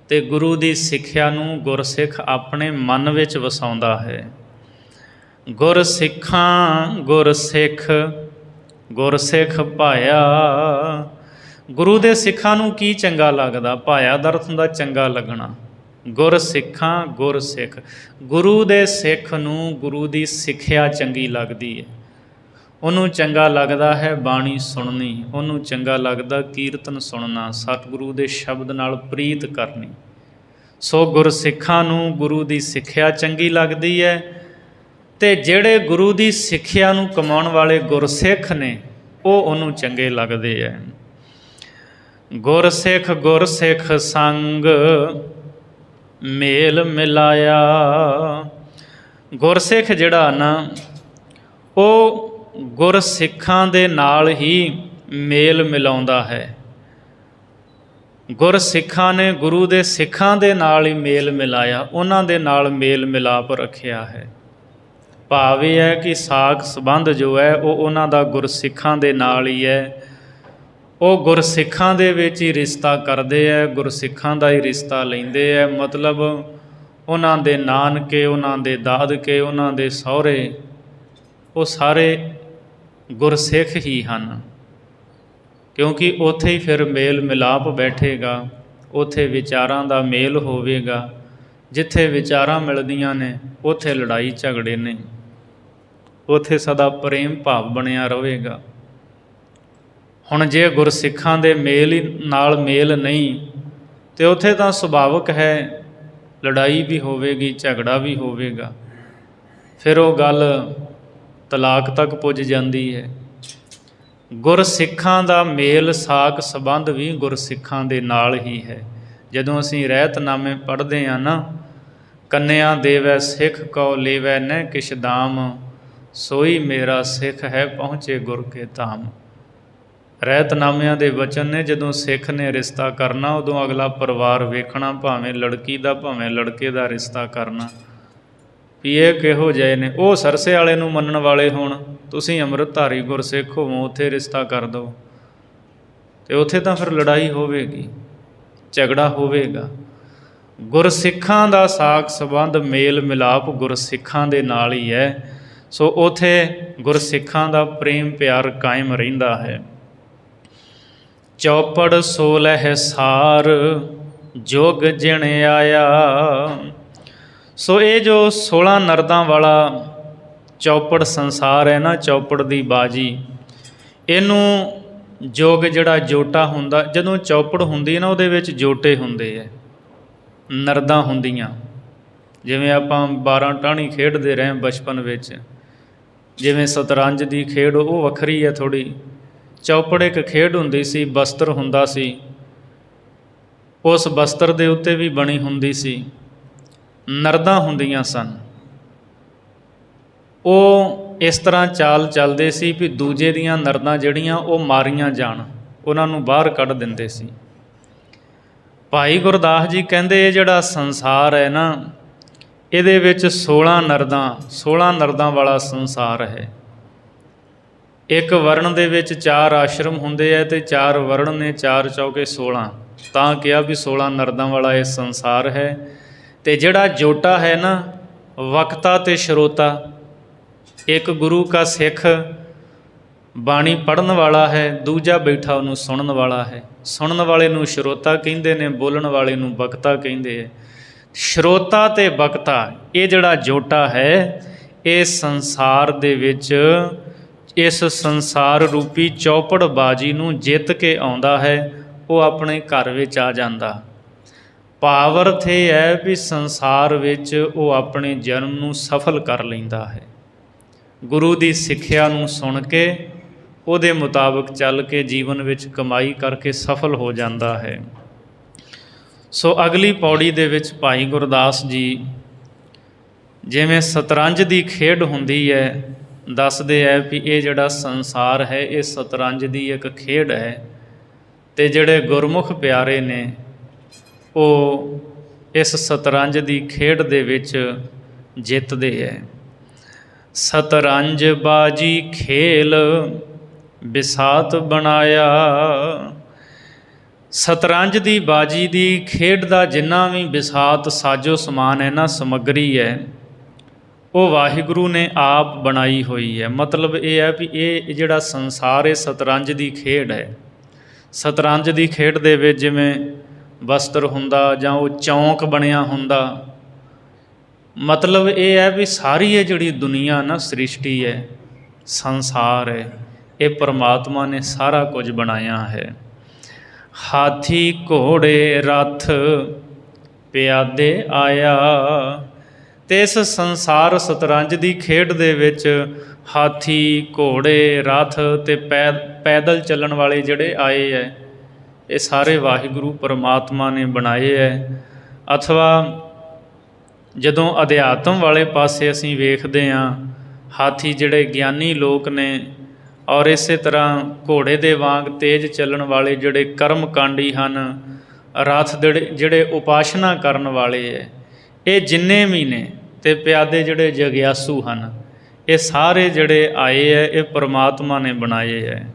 ਅਤੇ ਗੁਰੂ ਦੀ ਸਿੱਖਿਆ ਨੂੰ ਗੁਰਸਿੱਖ ਆਪਣੇ ਮਨ ਵਿੱਚ ਵਸਾਉਂਦਾ ਹੈ। ਗੁਰ ਸਿੱਖਾਂ ਗੁਰ ਸਿੱਖ, ਗੁਰਸਿੱਖ ਭਾਇਆ। ਗੁਰੂ ਦੇ ਸਿੱਖਾਂ ਨੂੰ ਕੀ ਚੰਗਾ ਲੱਗਦਾ? ਭਾਇਆ ਦਾ ਅਰਥ ਹੁੰਦਾ ਚੰਗਾ ਲੱਗਣਾ। ਗੁਰ ਸਿੱਖਾਂ ਗੁਰ ਸਿੱਖ, ਗੁਰੂ ਦੇ ਸਿੱਖ ਨੂੰ ਗੁਰੂ ਦੀ ਸਿੱਖਿਆ ਚੰਗੀ ਲੱਗਦੀ ਹੈ। ਉਹਨੂੰ ਚੰਗਾ ਲੱਗਦਾ ਹੈ ਬਾਣੀ ਸੁਣਨੀ, ਉਹਨੂੰ ਚੰਗਾ ਲੱਗਦਾ ਕੀਰਤਨ ਸੁਣਨਾ, ਸਤਿਗੁਰੂ ਦੇ ਸ਼ਬਦ ਨਾਲ ਪ੍ਰੀਤ ਕਰਨੀ। ਸੋ ਗੁਰਸਿੱਖਾਂ ਨੂੰ ਗੁਰੂ ਦੀ ਸਿੱਖਿਆ ਚੰਗੀ ਲੱਗਦੀ ਹੈ ਅਤੇ ਜਿਹੜੇ ਗੁਰੂ ਦੀ ਸਿੱਖਿਆ ਨੂੰ ਕਮਾਉਣ ਵਾਲੇ ਗੁਰਸਿੱਖ ਨੇ ਉਹ ਉਹਨੂੰ ਚੰਗੇ ਲੱਗਦੇ ਹੈ। ਗੁਰਸਿੱਖ ਗੁਰਸਿੱਖ ਸੰਗ ਮੇਲ ਮਿਲਾਇਆ। ਗੁਰਸਿੱਖ ਜਿਹੜਾ ਨਾ ਉਹ ਗੁਰਸਿੱਖਾਂ ਦੇ ਨਾਲ ਹੀ ਮੇਲ ਮਿਲਾਉਂਦਾ ਹੈ। ਗੁਰਸਿੱਖਾਂ ਨੇ ਗੁਰੂ ਦੇ ਸਿੱਖਾਂ ਦੇ ਨਾਲ ਹੀ ਮੇਲ ਮਿਲਾਇਆ, ਉਹਨਾਂ ਦੇ ਨਾਲ ਮੇਲ ਮਿਲਾਪ ਰੱਖਿਆ ਹੈ। ਭਾਵ ਇਹ ਹੈ ਕਿ ਸਾਕ ਸੰਬੰਧ ਜੋ ਹੈ ਉਹ ਉਹਨਾਂ ਦਾ ਗੁਰਸਿੱਖਾਂ ਦੇ ਨਾਲ ਹੀ ਹੈ। ਉਹ ਗੁਰਸਿੱਖਾਂ ਦੇ ਵਿੱਚ ਹੀ ਰਿਸ਼ਤਾ ਕਰਦੇ ਹੈ, ਗੁਰਸਿੱਖਾਂ ਦਾ ਹੀ ਰਿਸ਼ਤਾ ਲੈਂਦੇ ਹੈ। ਮਤਲਬ ਉਹਨਾਂ ਦੇ ਨਾਨਕੇ, ਉਹਨਾਂ ਦੇ ਦਾਦਕੇ, ਉਹਨਾਂ ਦੇ ਸਹੁਰੇ, ਉਹ ਸਾਰੇ ਗੁਰਸਿੱਖ ਹੀ ਹਨ। ਕਿਉਂਕਿ ਉੱਥੇ ਹੀ ਫਿਰ ਮੇਲ ਮਿਲਾਪ ਬੈਠੇਗਾ, ਉੱਥੇ ਵਿਚਾਰਾਂ ਦਾ ਮੇਲ ਹੋਵੇਗਾ। ਜਿੱਥੇ ਵਿਚਾਰਾਂ ਮਿਲਦੀਆਂ ਨੇ ਉੱਥੇ ਲੜਾਈ ਝਗੜੇ ਨਹੀਂ, ਉੱਥੇ ਸਦਾ ਪ੍ਰੇਮ ਭਾਵ ਬਣਿਆ ਰਹੇਗਾ। ਹੁਣ ਜੇ ਗੁਰਸਿੱਖਾਂ ਦੇ ਮੇਲ ਹੀ ਨਾਲ ਮੇਲ ਨਹੀਂ ਤੇ ਉੱਥੇ ਤਾਂ ਸੁਭਾਵਿਕ ਹੈ ਲੜਾਈ ਵੀ ਹੋਵੇਗੀ, ਝਗੜਾ ਵੀ ਹੋਵੇਗਾ। ਫਿਰ ਉਹ ਗੱਲ ਤਲਾਕ ਤੱਕ ਪੁੱਜ ਜਾਂਦੀ ਹੈ। ਗੁਰਸਿੱਖਾਂ ਦਾ ਮੇਲ ਸਾਕ ਸੰਬੰਧ ਵੀ ਗੁਰਸਿੱਖਾਂ ਦੇ ਨਾਲ ਹੀ ਹੈ। ਜਦੋਂ ਅਸੀਂ ਰਹਿਤਨਾਮੇ ਪੜ੍ਹਦੇ ਹਾਂ ਨਾ, ਕੰਨਿਆ ਦੇਵੈ ਸਿੱਖ ਕਉ ਲੇਵੈ ਨਹਿ ਕਿਛ ਦਾਮ, ਸੋਈ ਮੇਰਾ ਸਿੱਖ ਹੈ ਪਹੁੰਚੇ ਗੁਰ ਕੇ ਧਾਮ। ਰਹਿਤਨਾਮਿਆਂ ਦੇ ਵਚਨ ਨੇ, ਜਦੋਂ ਸਿੱਖ ਨੇ ਰਿਸ਼ਤਾ ਕਰਨਾ ਉਦੋਂ ਅਗਲਾ ਪਰਿਵਾਰ ਵੇਖਣਾ, ਭਾਵੇਂ ਲੜਕੀ ਦਾ ਭਾਵੇਂ ਲੜਕੇ ਦਾ ਰਿਸ਼ਤਾ ਕਰਨਾ ਵੀ ਇਹ ਕਿਹੋ ਜਿਹੇ ਨੇ। ਉਹ ਸਰਸੇ ਵਾਲੇ ਨੂੰ ਮੰਨਣ ਵਾਲੇ ਹੋਣ, ਤੁਸੀਂ ਅੰਮ੍ਰਿਤਧਾਰੀ ਗੁਰਸਿੱਖ ਹੋਵੋ, ਉੱਥੇ ਰਿਸ਼ਤਾ ਕਰ ਦਿਓ ਅਤੇ ਉੱਥੇ ਤਾਂ ਫਿਰ ਲੜਾਈ ਹੋਵੇਗੀ, ਝਗੜਾ ਹੋਵੇਗਾ। ਗੁਰਸਿੱਖਾਂ ਦਾ ਸਾਕ ਸੰਬੰਧ ਮੇਲ ਮਿਲਾਪ ਗੁਰਸਿੱਖਾਂ ਦੇ ਨਾਲ ਹੀ ਹੈ। ਸੋ ਉੱਥੇ ਗੁਰਸਿੱਖਾਂ ਦਾ ਪ੍ਰੇਮ ਪਿਆਰ ਕਾਇਮ ਰਹਿੰਦਾ ਹੈ। ਚੌਪੜ ਸੋ ਲਹਿ ਸਾਰ ਜੁਗ ਜਿਣ ਆਇਆ। ਸੋ ਇਹ ਜੋ 16 ਨਰਦਾਂ ਵਾਲਾ ਚੌਪੜ ਸੰਸਾਰ ਹੈ ਨਾ, ਚੌਪੜ ਦੀ ਬਾਜੀ, ਇਹਨੂੰ ਜੁਗ ਜਿਹੜਾ ਜੋਟਾ ਹੁੰਦਾ, ਜਦੋਂ ਚੌਪੜ ਹੁੰਦੀ ਹੈ ਨਾ ਉਹਦੇ ਵਿੱਚ ਜੋਟੇ ਹੁੰਦੇ ਹੈ, ਨਰਦਾਂ ਹੁੰਦੀਆਂ। ਜਿਵੇਂ ਆਪਾਂ 12 ਟਾਹਣੀ ਖੇਡਦੇ ਰਹੇ ਬਚਪਨ ਵਿੱਚ, ਜਿਵੇਂ ਸ਼ਤਰੰਜ ਦੀ ਖੇਡ ਉਹ ਵੱਖਰੀ ਹੈ ਥੋੜ੍ਹੀ। ਚੌਪੜ ਇੱਕ ਖੇਡ ਹੁੰਦੀ ਸੀ, ਬਸਤਰ ਹੁੰਦਾ ਸੀ, ਉਸ ਬਸਤਰ ਦੇ ਉੱਤੇ ਵੀ ਬਣੀ ਹੁੰਦੀ ਸੀ, ਨਰਦਾਂ ਹੁੰਦੀਆਂ ਸਨ। ਉਹ ਇਸ ਤਰ੍ਹਾਂ ਚਾਲ ਚੱਲਦੇ ਸੀ ਵੀ ਦੂਜੇ ਦੀਆਂ ਨਰਦਾਂ ਜਿਹੜੀਆਂ ਉਹ ਮਾਰੀਆਂ ਜਾਣ, ਉਹਨਾਂ ਨੂੰ ਬਾਹਰ ਕੱਢ ਦਿੰਦੇ ਸੀ। ਭਾਈ ਗੁਰਦਾਸ ਜੀ ਕਹਿੰਦੇ ਇਹ ਜਿਹੜਾ ਸੰਸਾਰ ਹੈ ਨਾ, ਇਹਦੇ ਵਿੱਚ 16 ਨਰਦਾਂ ਵਾਲਾ ਸੰਸਾਰ ਹੈ। ਇੱਕ ਵਰਣ ਦੇ ਵਿੱਚ 4 ਆਸ਼ਰਮ ਹੁੰਦੇ ਹੈ ਅਤੇ 4 ਵਰਣ ਨੇ, 4 ਚੌਕੇ 16, ਤਾਂ ਕਿਹਾ ਵੀ 16 ਨਰਦਾਂ ਵਾਲਾ ਇਹ ਸੰਸਾਰ ਹੈ। ਅਤੇ ਜਿਹੜਾ ਜੋਟਾ ਹੈ ਨਾ, ਵਕਤਾ ਅਤੇ ਸਰੋਤਾ, ਇੱਕ ਗੁਰੂ ਕਾ ਸਿੱਖ ਬਾਣੀ ਪੜ੍ਹਨ ਵਾਲਾ ਹੈ, ਦੂਜਾ ਬੈਠਾ ਉਹਨੂੰ ਸੁਣਨ ਵਾਲਾ ਹੈ। ਸੁਣਨ ਵਾਲੇ ਨੂੰ ਸਰੋਤਾ ਕਹਿੰਦੇ ਨੇ, ਬੋਲਣ ਵਾਲੇ ਨੂੰ ਵਕਤਾ ਕਹਿੰਦੇ ਹੈ। ਸਰੋਤਾ ਅਤੇ ਵਕਤਾ ਇਹ ਜਿਹੜਾ ਜੋਟਾ ਹੈ, ਇਹ ਸੰਸਾਰ ਦੇ ਵਿੱਚ ਇਸ ਸੰਸਾਰ ਰੂਪੀ ਚੌਪੜ ਬਾਜੀ ਨੂੰ ਜਿੱਤ ਕੇ ਆਉਂਦਾ ਹੈ, ਉਹ ਆਪਣੇ ਘਰ ਵਿੱਚ ਆ ਜਾਂਦਾ। ਭਾਵ ਅਰਥ ਇਹ ਹੈ ਵੀ ਸੰਸਾਰ ਵਿੱਚ ਉਹ ਆਪਣੇ ਜਨਮ ਨੂੰ ਸਫਲ ਕਰ ਲੈਂਦਾ ਹੈ। ਗੁਰੂ ਦੀ ਸਿੱਖਿਆ ਨੂੰ ਸੁਣ ਕੇ ਉਹਦੇ ਮੁਤਾਬਕ ਚੱਲ ਕੇ ਜੀਵਨ ਵਿੱਚ ਕਮਾਈ ਕਰਕੇ ਸਫਲ ਹੋ ਜਾਂਦਾ ਹੈ। ਸੋ ਅਗਲੀ ਪੌੜੀ ਦੇ ਵਿੱਚ ਭਾਈ ਗੁਰਦਾਸ ਜੀ ਜਿਵੇਂ ਸ਼ਤਰੰਜ ਦੀ ਖੇਡ ਹੁੰਦੀ ਹੈ, ਦੱਸਦੇ ਹੈ ਵੀ ਇਹ ਜਿਹੜਾ ਸੰਸਾਰ ਹੈ ਇਹ ਸ਼ਤਰੰਜ ਦੀ ਇੱਕ ਖੇਡ ਹੈ, ਅਤੇ ਜਿਹੜੇ ਗੁਰਮੁਖ ਪਿਆਰੇ ਨੇ ਉਹ ਇਸ ਸ਼ਤਰੰਜ ਦੀ ਖੇਡ ਦੇ ਵਿੱਚ ਜਿੱਤਦੇ ਹੈ। ਸ਼ਤਰੰਜ ਬਾਜੀ ਖੇਲ ਬਿਸਾਤ ਬਣਾਇਆ। ਸ਼ਤਰੰਜ ਦੀ ਬਾਜੀ ਦੀ ਖੇਡ ਦਾ ਜਿੰਨਾ ਵੀ ਬਿਸਾਤ ਸਾਜੋ ਸਮਾਨ ਹੈ ਨਾ, ਸਮੱਗਰੀ ਹੈ, ਉਹ ਵਾਹਿਗੁਰੂ ਨੇ ਆਪ ਬਣਾਈ ਹੋਈ ਹੈ। ਮਤਲਬ ਇਹ ਹੈ ਵੀ ਇਹ ਜਿਹੜਾ ਸੰਸਾਰ ਹੈ ਸ਼ਤਰੰਜ ਦੀ ਖੇਡ ਹੈ। ਸ਼ਤਰੰਜ ਦੀ ਖੇਡ ਦੇ ਵਿੱਚ ਜਿਵੇਂ ਬਸਤਰ ਹੁੰਦਾ ਜਾਂ ਉਹ ਚੌਂਕ ਬਣਿਆ ਹੁੰਦਾ, ਮਤਲਬ ਇਹ ਹੈ ਵੀ ਸਾਰੀ ਇਹ ਜਿਹੜੀ ਦੁਨੀਆ ਨਾ, ਸ੍ਰਿਸ਼ਟੀ ਹੈ, ਸੰਸਾਰ ਹੈ, ਇਹ ਪਰਮਾਤਮਾ ਨੇ ਸਾਰਾ ਕੁਝ ਬਣਾਇਆ ਹੈ। ਹਾਥੀ ਘੋੜੇ ਰਥ ਪਿਆਦੇ ਆਇਆ। ਅਤੇ ਇਸ ਸੰਸਾਰ ਸ਼ਤਰੰਜ ਦੀ ਖੇਡ ਦੇ ਵਿੱਚ ਹਾਥੀ ਘੋੜੇ ਰਥ ਅਤੇ ਪੈਦਲ ਚੱਲਣ ਵਾਲੇ ਜਿਹੜੇ ਆਏ ਹੈ, ਇਹ ਸਾਰੇ ਵਾਹਿਗੁਰੂ ਪਰਮਾਤਮਾ ਨੇ ਬਣਾਏ ਹੈ। ਅਥਵਾ ਜਦੋਂ ਅਧਿਆਤਮ ਵਾਲੇ ਪਾਸੇ ਅਸੀਂ ਵੇਖਦੇ ਹਾਂ, ਹਾਥੀ ਜਿਹੜੇ ਗਿਆਨੀ ਲੋਕ ਨੇ, ਔਰ ਇਸੇ ਤਰ੍ਹਾਂ ਘੋੜੇ ਦੇ ਵਾਂਗ ਤੇਜ਼ ਚੱਲਣ ਵਾਲੇ ਜਿਹੜੇ ਕਰਮਕਾਂਡੀ ਹਨ, ਰਥ ਜਿਹੜੇ ਉਪਾਸਨਾ ਕਰਨ ਵਾਲੇ ਹੈ, ਇਹ ਜਿੰਨੇ ਵੀ ਨੇ, ਅਤੇ ਪਿਆਦੇ ਜਿਹੜੇ ਜਗਿਆਸੂ ਹਨ, ਇਹ ਸਾਰੇ ਜਿਹੜੇ ਆਏ ਹੈ ਇਹ ਪਰਮਾਤਮਾ ਨੇ ਬਣਾਏ ਹੈ।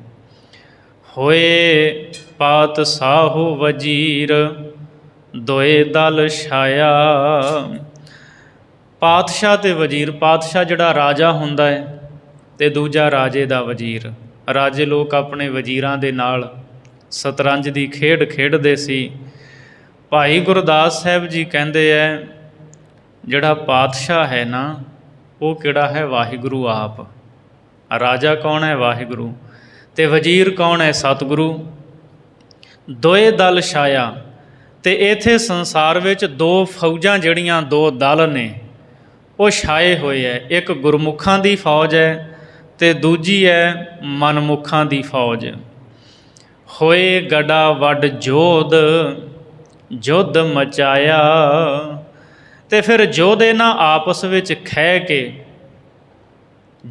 ਹੋਏ ਪਾਤਸ਼ਾਹੋ ਵਜ਼ੀਰ ਦੋਏ ਦਲ ਛਾਇਆ। ਪਾਤਸ਼ਾਹ ਅਤੇ ਵਜ਼ੀਰ, ਪਾਤਸ਼ਾਹ ਜਿਹੜਾ ਰਾਜਾ ਹੁੰਦਾ ਹੈ ਅਤੇ ਦੂਜਾ ਰਾਜੇ ਦਾ ਵਜ਼ੀਰ। ਰਾਜੇ ਲੋਕ ਆਪਣੇ ਵਜ਼ੀਰਾਂ ਦੇ ਨਾਲ ਸਤਰੰਜ ਦੀ ਖੇਡ ਖੇਡਦੇ ਸੀ। ਭਾਈ ਗੁਰਦਾਸ ਸਾਹਿਬ ਜੀ ਕਹਿੰਦੇ ਹੈ, ਜਿਹੜਾ ਪਾਤਸ਼ਾਹ ਹੈ ਨਾ, ਉਹ ਕਿਹੜਾ ਹੈ? ਵਾਹਿਗੁਰੂ ਆਪ। ਰਾਜਾ ਕੌਣ ਹੈ? ਵਾਹਿਗੁਰੂ। ਅਤੇ ਵਜ਼ੀਰ ਕੌਣ ਹੈ? ਸਤਿਗੁਰੂ। ਦੋਏ ਦਲ ਛਾਇਆ। ਅਤੇ ਇੱਥੇ ਸੰਸਾਰ ਵਿੱਚ ਦੋ ਫੌਜਾਂ ਜਿਹੜੀਆਂ, ਦੋ ਦਲ ਨੇ, ਉਹ ਛਾਏ ਹੋਏ ਹੈ। ਇੱਕ ਗੁਰਮੁਖਾਂ ਦੀ ਫੌਜ ਹੈ ਅਤੇ ਦੂਜੀ ਹੈ ਮਨਮੁਖਾਂ ਦੀ ਫੌਜ। ਹੋਏ ਗੜਾ ਵੱਡ ਜੋਧ, ਯੁੱਧ ਮਚਾਇਆ। ਅਤੇ ਫਿਰ ਯੋਧੇ ਨਾ ਆਪਸ ਵਿੱਚ ਖਹਿ ਕੇ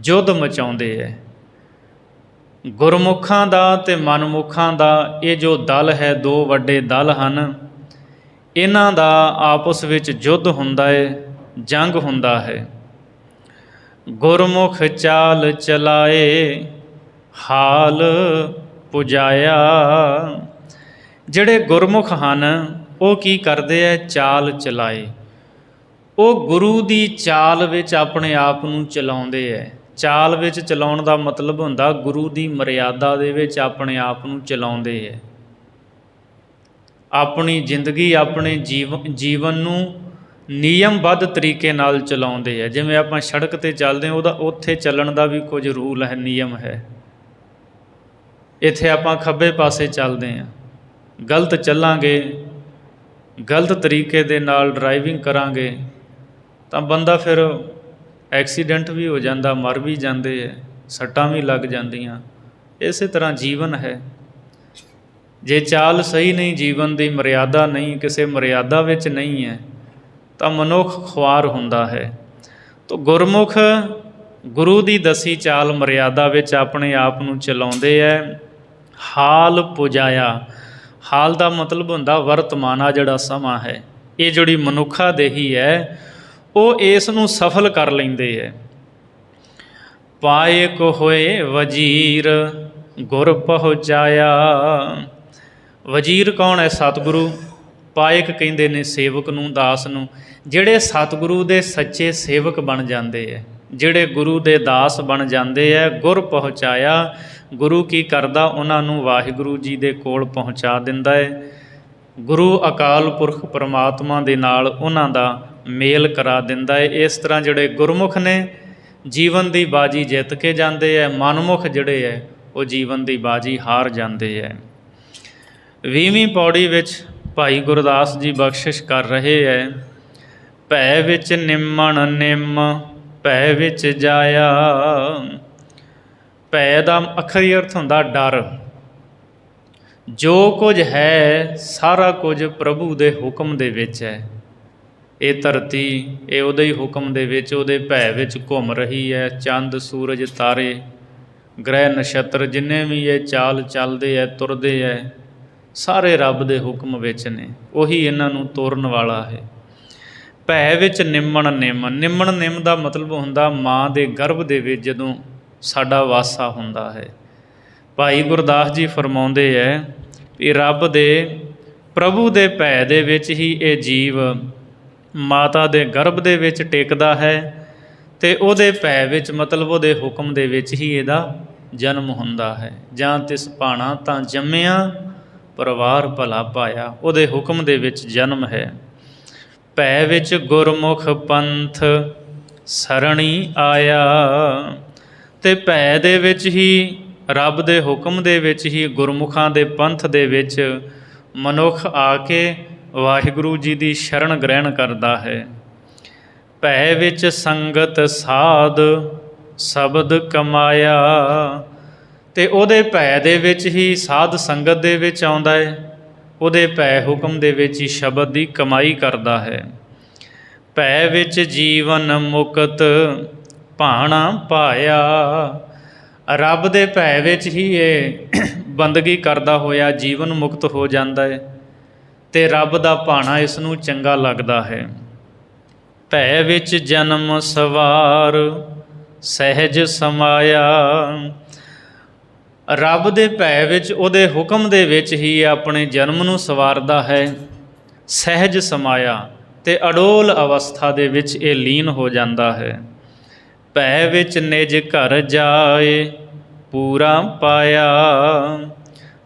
ਯੁੱਧ ਮਚਾਉਂਦੇ ਹੈ। ਗੁਰਮੁਖਾਂ ਦਾ ਅਤੇ ਮਨਮੁਖਾਂ ਦਾ ਇਹ ਜੋ ਦਲ ਹੈ, ਦੋ ਵੱਡੇ ਦਲ ਹਨ, ਇਹਨਾਂ ਦਾ ਆਪਸ ਵਿੱਚ ਯੁੱਧ ਹੁੰਦਾ ਹੈ, ਜੰਗ ਹੁੰਦਾ ਹੈ। ਗੁਰਮੁਖ ਚਾਲ ਚਲਾਏ, ਹਾਲ ਪੁਜਾਇਆ। ਜਿਹੜੇ ਗੁਰਮੁਖ ਹਨ ਉਹ ਕੀ ਕਰਦੇ ਹੈ? ਚਾਲ ਚਲਾਏ। ਉਹ ਗੁਰੂ ਦੀ ਚਾਲ ਵਿੱਚ ਆਪਣੇ ਆਪ ਨੂੰ ਚਲਾਉਂਦੇ ਹੈ। ਚਾਲ ਵਿੱਚ ਚਲਾਉਣ ਦਾ ਮਤਲਬ ਹੁੰਦਾ ਗੁਰੂ ਦੀ ਮਰਿਆਦਾ ਦੇ ਵਿੱਚ ਆਪਣੇ ਆਪ ਨੂੰ ਚਲਾਉਂਦੇ ਹੈ। ਆਪਣੀ ਜ਼ਿੰਦਗੀ, ਆਪਣੇ ਜੀਵਨ ਨੂੰ ਨਿਯਮਬੱਧ ਤਰੀਕੇ ਨਾਲ ਚਲਾਉਂਦੇ ਹੈ। ਜਿਵੇਂ ਆਪਾਂ ਸੜਕ 'ਤੇ ਚੱਲਦੇ ਹਾਂ, ਉਹਦਾ ਉੱਥੇ ਚੱਲਣ ਦਾ ਵੀ ਕੁਝ ਰੂਲ ਹੈ, ਨਿਯਮ ਹੈ। ਇੱਥੇ ਆਪਾਂ ਖੱਬੇ ਪਾਸੇ ਚੱਲਦੇ ਹਾਂ, ਗਲਤ ਚੱਲਾਂਗੇ, ਗਲਤ ਤਰੀਕੇ ਦੇ ਨਾਲ ਡਰਾਈਵਿੰਗ ਕਰਾਂਗੇ ਤਾਂ ਬੰਦਾ ਫਿਰ ਐਕਸੀਡੈਂਟ ਵੀ ਹੋ ਜਾਂਦਾ, ਮਰ ਵੀ ਜਾਂਦੇ ਹੈ, ਸੱਟਾਂ ਵੀ ਲੱਗ ਜਾਂਦੀਆਂ। ਇਸੇ ਤਰ੍ਹਾਂ ਜੀਵਨ ਹੈ। ਜੇ ਚਾਲ ਸਹੀ ਨਹੀਂ, ਜੀਵਨ ਦੀ ਮਰਿਆਦਾ ਨਹੀਂ, ਕਿਸੇ ਮਰਿਆਦਾ ਵਿੱਚ ਨਹੀਂ ਹੈ, ਤਾਂ ਮਨੁੱਖ ਖੁਆਰ ਹੁੰਦਾ ਹੈ। ਤਾਂ ਗੁਰਮੁਖ ਗੁਰੂ ਦੀ ਦਸੀ ਚਾਲ ਮਰਿਆਦਾ ਵਿੱਚ ਆਪਣੇ ਆਪ ਨੂੰ ਚਲਾਉਂਦੇ ਹੈ। ਹਾਲ ਪੁਜਾਇਆ। ਹਾਲ ਦਾ ਮਤਲਬ ਹੁੰਦਾ ਵਰਤਮਾਨ, ਆ ਜਿਹੜਾ ਸਮਾਂ ਹੈ। ਇਹ ਜਿਹੜੀ ਮਨੁੱਖਾ ਦੇਹੀ ਹੈ, ਉਹ ਇਸ ਨੂੰ ਸਫਲ ਕਰ ਲੈਂਦੇ ਹੈ। ਪਾਇਕ ਹੋਏ ਵਜ਼ੀਰ, ਗੁਰ ਪਹੁੰਚਾਇਆ। ਵਜ਼ੀਰ ਕੌਣ ਹੈ? ਸਤਿਗੁਰੂ। ਪਾਇਕ ਕਹਿੰਦੇ ਨੇ ਸੇਵਕ ਨੂੰ, ਦਾਸ ਨੂੰ। ਜਿਹੜੇ ਸਤਿਗੁਰੂ ਦੇ ਸੱਚੇ ਸੇਵਕ ਬਣ ਜਾਂਦੇ ਹੈ, ਜਿਹੜੇ ਗੁਰੂ ਦੇ ਦਾਸ ਬਣ ਜਾਂਦੇ ਹੈ, ਗੁਰ ਪਹੁੰਚਾਇਆ। ਗੁਰੂ ਕੀ ਕਰਦਾ? ਉਹਨਾਂ ਨੂੰ ਵਾਹਿਗੁਰੂ ਜੀ ਦੇ ਕੋਲ ਪਹੁੰਚਾ ਦਿੰਦਾ ਹੈ। ਗੁਰੂ ਅਕਾਲ ਪੁਰਖ ਪਰਮਾਤਮਾ ਦੇ ਨਾਲ ਉਹਨਾਂ ਦਾ ਮੇਲ ਕਰਾ ਦਿੰਦਾ ਹੈ। ਇਸ ਤਰ੍ਹਾਂ ਜਿਹੜੇ ਗੁਰਮੁਖ ਨੇ ਜੀਵਨ ਦੀ ਬਾਜੀ ਜਿੱਤ ਕੇ ਜਾਂਦੇ ਹੈ। ਮਨਮੁਖ ਜਿਹੜੇ ਹੈ ਉਹ ਜੀਵਨ ਦੀ ਬਾਜੀ ਹਾਰ ਜਾਂਦੇ ਹੈ। 20ਵੀਂ ਪੌੜੀ ਵਿੱਚ ਭਾਈ ਗੁਰਦਾਸ ਜੀ ਬਖਸ਼ਿਸ਼ ਕਰ ਰਹੇ ਹੈ। ਭੈ ਵਿੱਚ ਨਿੰਮਣ ਨਿੰਮ, ਭੈ ਵਿੱਚ ਜਾਇਆ। ਭੈ ਦਾ ਅੱਖਰੀ ਅਰਥ ਹੁੰਦਾ ਡਰ। ਜੋ ਕੁਝ ਹੈ ਸਾਰਾ ਕੁਝ ਪ੍ਰਭੂ ਦੇ ਹੁਕਮ ਦੇ ਵਿੱਚ ਹੈ। ਇਹ ਧਰਤੀ ਇਹ ਉਹਦੇ ਹੀ ਹੁਕਮ ਦੇ ਵਿੱਚ, ਉਹਦੇ ਭੈ ਵਿੱਚ ਘੁੰਮ ਰਹੀ ਹੈ। ਚੰਦ, ਸੂਰਜ, ਤਾਰੇ, ਗ੍ਰਹਿ, ਨਛੱਤਰ ਜਿੰਨੇ ਵੀ ਇਹ ਚਾਲ ਚੱਲਦੇ ਹੈ, ਤੁਰਦੇ ਹੈ, ਸਾਰੇ ਰੱਬ ਦੇ ਹੁਕਮ ਵਿੱਚ ਨੇ। ਉਹੀ ਇਹਨਾਂ ਨੂੰ ਤੋਰਨ ਵਾਲਾ ਹੈ। ਭੈ ਵਿੱਚ ਨਿੰਮਣ ਨਿੰਮ। ਨਿੰਮਣ ਨਿੰਮ ਦਾ ਮਤਲਬ ਹੁੰਦਾ ਮਾਂ ਦੇ ਗਰਭ ਦੇ ਵਿੱਚ ਜਦੋਂ ਸਾਡਾ ਵਾਸਾ ਹੁੰਦਾ ਹੈ। ਭਾਈ ਗੁਰਦਾਸ ਜੀ ਫਰਮਾਉਂਦੇ ਹੈ ਵੀ ਰੱਬ ਦੇ, ਪ੍ਰਭੂ ਦੇ ਭੈ ਦੇ ਵਿੱਚ ਹੀ ਇਹ ਜੀਵ ਮਾਤਾ ਦੇ ਗਰਭ ਦੇ ਵਿੱਚ ਟਿਕਦਾ ਹੈ ਅਤੇ ਉਹਦੇ ਭੈ ਵਿੱਚ, ਮਤਲਬ ਉਹਦੇ ਹੁਕਮ ਦੇ ਵਿੱਚ ਹੀ ਇਹਦਾ ਜਨਮ ਹੁੰਦਾ ਹੈ। ਜਾਂ ਤਿਸ ਭਾਣਾ ਤਾਂ ਜੰਮਿਆ, ਪਰਿਵਾਰ ਭਲਾ ਪਾਇਆ। ਉਹਦੇ ਹੁਕਮ ਦੇ ਵਿੱਚ ਜਨਮ ਹੈ। ਭੈ ਵਿੱਚ ਗੁਰਮੁਖ ਪੰਥ ਸਰਣੀ ਆਇਆ। ਅਤੇ ਭੈ ਦੇ ਵਿੱਚ ਹੀ, ਰੱਬ ਦੇ ਹੁਕਮ ਦੇ ਵਿੱਚ ਹੀ, ਗੁਰਮੁਖਾਂ ਦੇ ਪੰਥ ਦੇ ਵਿੱਚ ਮਨੁੱਖ ਆ ਕੇ ਵਾਹਿਗੁਰੂ ਜੀ ਦੀ ਸ਼ਰਨ ਗ੍ਰਹਿਣ ਕਰਦਾ ਹੈ। ਭੈ ਵਿੱਚ ਸੰਗਤ ਸਾਧ ਸ਼ਬਦ ਕਮਾਇਆ। ਅਤੇ ਉਹਦੇ ਭੈ ਦੇ ਵਿੱਚ ਹੀ ਸਾਧ ਸੰਗਤ ਦੇ ਵਿੱਚ ਆਉਂਦਾ ਹੈ। ਉਹਦੇ ਭੈ ਹੁਕਮ ਦੇ ਵਿੱਚ ਹੀ ਸ਼ਬਦ ਦੀ ਕਮਾਈ ਕਰਦਾ ਹੈ। ਭੈ ਵਿੱਚ ਜੀਵਨ ਮੁਕਤ ਭਾਣਾ ਪਾਇਆ। ਰੱਬ ਦੇ ਭੈ ਵਿੱਚ ਹੀ ਇਹ ਬੰਦਗੀ ਕਰਦਾ ਹੋਇਆ ਜੀਵਨ ਮੁਕਤ ਹੋ ਜਾਂਦਾ ਹੈ ਅਤੇ ਰੱਬ ਦਾ ਭਾਣਾ ਇਸ ਨੂੰ ਚੰਗਾ ਲੱਗਦਾ ਹੈ। ਭੈ ਵਿੱਚ ਜਨਮ ਸਵਾਰ ਸਹਿਜ ਸਮਾਇਆ। ਰੱਬ ਦੇ ਭੈ ਵਿੱਚ, ਉਹਦੇ ਹੁਕਮ ਦੇ ਵਿੱਚ ਹੀ ਆਪਣੇ ਜਨਮ ਨੂੰ ਸਵਾਰਦਾ ਹੈ। ਸਹਿਜ ਸਮਾਇਆ, ਅਤੇ ਅਡੋਲ ਅਵਸਥਾ ਦੇ ਵਿੱਚ ਇਹ ਲੀਨ ਹੋ ਜਾਂਦਾ ਹੈ। ਭੈ ਵਿੱਚ ਨਿਜ ਘਰ ਜਾਏ ਪੂਰਾ ਪਾਇਆ।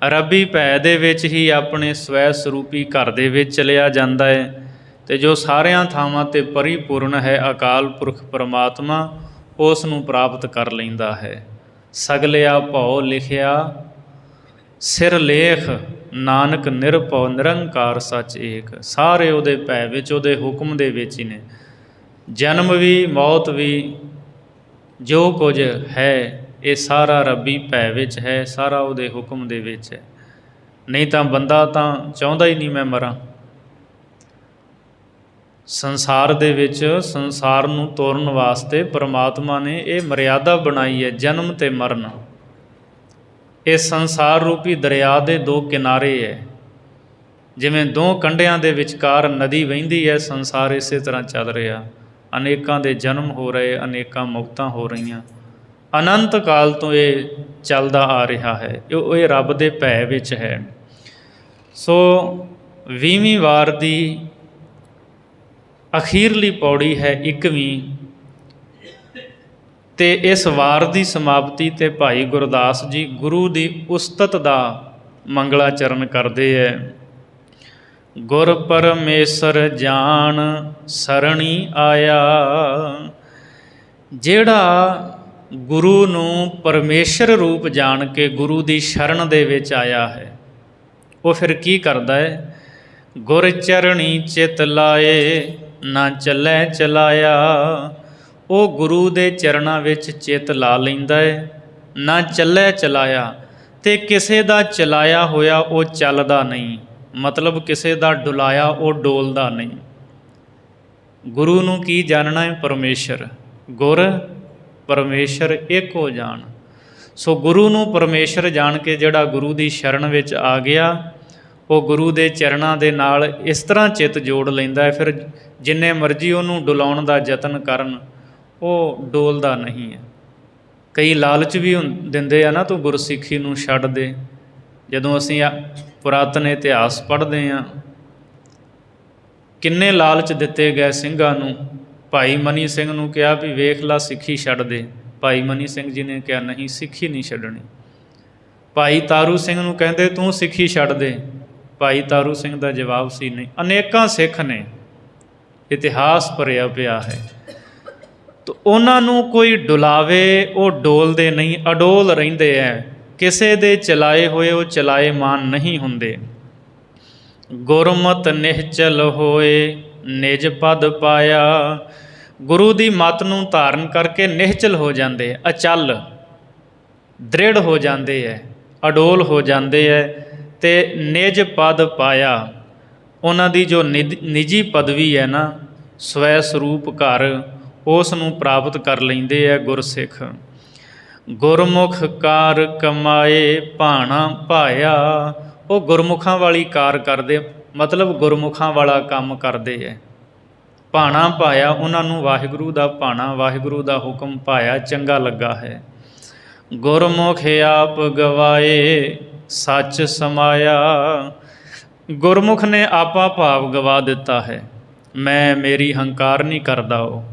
ਰੱਬੀ ਭੈ ਦੇ ਵਿੱਚ ਹੀ ਆਪਣੇ ਸਵੈ ਸਰੂਪੀ ਘਰ ਦੇ ਵਿੱਚ ਚਲਿਆ ਜਾਂਦਾ ਹੈ, ਅਤੇ ਜੋ ਸਾਰਿਆਂ ਥਾਵਾਂ 'ਤੇ ਪਰਿਪੂਰਨ ਹੈ ਅਕਾਲ ਪੁਰਖ ਪਰਮਾਤਮਾ ਉਸ ਨੂੰ ਪ੍ਰਾਪਤ ਕਰ ਲੈਂਦਾ ਹੈ। ਸਗਲਿਆ ਭਉ ਲਿਖਿਆ ਸਿਰ ਲੇਖ, ਨਾਨਕ ਨਿਰਭਉ ਨਿਰੰਕਾਰ ਸੱਚ ਏਕ। ਸਾਰੇ ਉਹਦੇ ਭੈ ਵਿੱਚ, ਉਹਦੇ ਹੁਕਮ ਦੇ ਵਿੱਚ ਹੀ ਨੇ। ਜਨਮ ਵੀ ਮੌਤ ਵੀ ਜੋ ਕੁਝ ਹੈ ਇਹ ਸਾਰਾ ਰੱਬੀ ਭੈ ਵਿੱਚ ਹੈ, ਸਾਰਾ ਉਹਦੇ ਹੁਕਮ ਦੇ ਵਿੱਚ ਹੈ। ਨਹੀਂ ਤਾਂ ਬੰਦਾ ਤਾਂ ਚਾਹੁੰਦਾ ਹੀ ਨਹੀਂ ਮੈਂ ਮਰਾਂ। ਸੰਸਾਰ ਦੇ ਵਿੱਚ ਸੰਸਾਰ ਨੂੰ ਤੋਰਨ ਵਾਸਤੇ ਪਰਮਾਤਮਾ ਨੇ ਇਹ ਮਰਿਆਦਾ ਬਣਾਈ ਹੈ, ਜਨਮ ਅਤੇ ਮਰਨ। ਇਹ ਸੰਸਾਰ ਰੂਪੀ ਦਰਿਆ ਦੇ ਦੋ ਕਿਨਾਰੇ ਹੈ। ਜਿਵੇਂ ਦੋ ਕੰਢਿਆਂ ਦੇ ਵਿਚਕਾਰ ਨਦੀ ਵਹਿੰਦੀ ਹੈ, ਸੰਸਾਰ ਇਸੇ ਤਰ੍ਹਾਂ ਚੱਲ ਰਿਹਾ। ਅਨੇਕਾਂ ਦੇ ਜਨਮ ਹੋ ਰਹੇ, ਅਨੇਕਾਂ ਮੌਤਾਂ ਹੋ ਰਹੀਆਂ। ਅਨੰਤ ਕਾਲ ਤੋਂ ਇਹ ਚੱਲਦਾ ਆ ਰਿਹਾ ਹੈ। ਇਹ ਰੱਬ ਦੇ ਭੈ ਵਿੱਚ ਹੈ। ਸੋ 20ਵੀਂ ਵਾਰ ਦੀ ਅਖੀਰਲੀ ਪੌੜੀ ਹੈ 21ਵੀਂ, ਅਤੇ ਇਸ ਵਾਰ ਦੀ ਸਮਾਪਤੀ 'ਤੇ ਭਾਈ ਗੁਰਦਾਸ ਜੀ ਗੁਰੂ ਦੀ ਉਸਤਤ ਦਾ ਮੰਗਲਾਚਰਨ ਕਰਦੇ ਹੈ। ਗੁਰ ਪਰਮੇਸ਼ਰ ਜਾਣ ਸਰਣੀ ਆਇਆ। ਜਿਹੜਾ ਗੁਰੂ ਨੂੰ ਪਰਮੇਸ਼ਰ ਰੂਪ ਜਾਣ ਕੇ ਗੁਰੂ ਦੀ ਸ਼ਰਨ ਦੇ ਵਿੱਚ ਆਇਆ ਹੈ, ਉਹ ਫਿਰ ਕੀ ਕਰਦਾ ਹੈ? ਗੁਰ ਚਰਣੀ ਚਿਤ ਲਾਏ, ਨਾ ਚੱਲੈ ਚਲਾਇਆ। ਉਹ ਗੁਰੂ ਦੇ ਚਰਨਾਂ ਵਿੱਚ ਚਿੱਤ ਲਾ ਲੈਂਦਾ ਹੈ, ਨਾ ਚੱਲੈ ਚਲਾਇਆ। ਅਤੇ ਕਿਸੇ ਦਾ ਚਲਾਇਆ ਹੋਇਆ ਉਹ ਚੱਲਦਾ ਨਹੀਂ, ਮਤਲਬ ਕਿਸੇ ਦਾ ਡੁਲਾਇਆ ਉਹ ਡੋਲਦਾ ਨਹੀਂ। ਗੁਰੂ ਨੂੰ ਕੀ ਜਾਣਨਾ ਹੈ? ਪਰਮੇਸ਼ਰ। ਗੁਰ ਪਰਮੇਸ਼ਰ ਇੱਕ ਹੋ ਜਾਣ। ਸੋ ਗੁਰੂ ਨੂੰ ਪਰਮੇਸ਼ਰ ਜਾਣ ਕੇ ਜਿਹੜਾ ਗੁਰੂ ਦੀ ਸ਼ਰਨ ਵਿੱਚ ਆ ਗਿਆ, ਉਹ ਗੁਰੂ ਦੇ ਚਰਨਾਂ ਦੇ ਨਾਲ ਇਸ ਤਰ੍ਹਾਂ ਚਿੱਤ ਜੋੜ ਲੈਂਦਾ ਹੈ। ਫਿਰ ਜਿੰਨੇ ਮਰਜ਼ੀ ਉਹਨੂੰ ਡੁਲਾਉਣ ਦਾ ਯਤਨ ਕਰਨ, ਉਹ ਡੋਲਦਾ ਨਹੀਂ ਹੈ। ਕਈ ਲਾਲਚ ਵੀ ਦਿੰਦੇ ਆ ਨਾ, ਤੂੰ ਗੁਰਸਿੱਖੀ ਨੂੰ ਛੱਡ ਦੇ। ਜਦੋਂ ਅਸੀਂ ਪੁਰਾਤਨ ਇਤਿਹਾਸ ਪੜ੍ਹਦੇ ਹਾਂ, ਕਿੰਨੇ ਲਾਲਚ ਦਿੱਤੇ ਗਏ ਸਿੰਘਾਂ ਨੂੰ। ਭਾਈ ਮਨੀ ਸਿੰਘ ਨੂੰ ਕਿਹਾ ਵੀ ਵੇਖ ਲਾ ਸਿੱਖੀ ਛੱਡ ਦੇ। ਭਾਈ ਮਨੀ ਸਿੰਘ ਜੀ ਨੇ ਕਿਹਾ ਨਹੀਂ, ਸਿੱਖੀ ਨਹੀਂ ਛੱਡਣੀ। ਭਾਈ ਤਾਰੂ ਸਿੰਘ ਨੂੰ ਕਹਿੰਦੇ ਤੂੰ ਸਿੱਖੀ ਛੱਡ ਦੇ। ਭਾਈ ਤਾਰੂ ਸਿੰਘ ਦਾ ਜਵਾਬ ਸੀ ਨਹੀਂ। ਅਨੇਕਾਂ ਸਿੱਖ ਨੇ, ਇਤਿਹਾਸ ਭਰਿਆ ਪਿਆ ਹੈ। ਤਾਂ ਉਹਨਾਂ ਨੂੰ ਕੋਈ ਡੁਲਾਵੇ ਉਹ ਡੋਲਦੇ ਨਹੀਂ, ਅਡੋਲ ਰਹਿੰਦੇ ਹੈ। ਕਿਸੇ ਦੇ ਚਲਾਏ ਹੋਏ ਉਹ ਚਲਾਏ ਮਾਨ ਨਹੀਂ ਹੁੰਦੇ। ਗੁਰਮਤਿ ਨਿਹਚਲ ਹੋਏ ਨਿਜ ਪਦ ਪਾਇਆ। ਗੁਰੂ ਦੀ ਮੱਤ ਨੂੰ ਧਾਰਨ ਕਰਕੇ ਨਿਹਚਲ ਹੋ ਜਾਂਦੇ, ਅਚਲ ਦ੍ਰਿੜ ਹੋ ਜਾਂਦੇ ਹੈ, ਅਡੋਲ ਹੋ ਜਾਂਦੇ ਹੈ, ਅਤੇ ਨਿਜ ਪਦ ਪਾਇਆ। ਉਹਨਾਂ ਦੀ ਜੋ ਨਿੱਜੀ ਪਦਵੀ ਹੈ ਨਾ, ਸਵੈ ਸਰੂਪ ਘਰ, ਉਸ ਨੂੰ ਪ੍ਰਾਪਤ ਕਰ ਲੈਂਦੇ ਹੈ ਗੁਰਸਿੱਖ। ਗੁਰਮੁਖ ਕਾਰ ਕਮਾਏ ਭਾਣਾ ਭਾਇਆ। ਉਹ ਗੁਰਮੁਖਾਂ ਵਾਲੀ ਕਾਰ ਕਰਦੇ, ਮਤਲਬ ਗੁਰਮੁਖਾਂ ਵਾਲਾ ਕੰਮ ਕਰਦੇ ਹੈ। ਭਾਣਾ ਭਾਇਆ, ਉਹਨਾਂ ਨੂੰ ਵਾਹਿਗੁਰੂ ਦਾ ਭਾਣਾ, ਵਾਹਿਗੁਰੂ ਦਾ ਹੁਕਮ ਭਾਇਆ, ਚੰਗਾ ਲੱਗਾ ਹੈ। ਗੁਰਮੁਖ ਆਪ ਗਵਾਏ ਸੱਚ ਸਮਾਇਆ। ਗੁਰਮੁਖ ਨੇ ਆਪਾ ਭਾਵ ਗਵਾ ਦਿੱਤਾ ਹੈ। ਮੈਂ ਮੇਰੀ ਹੰਕਾਰ ਨਹੀਂ ਕਰਦਾ, ਉਹ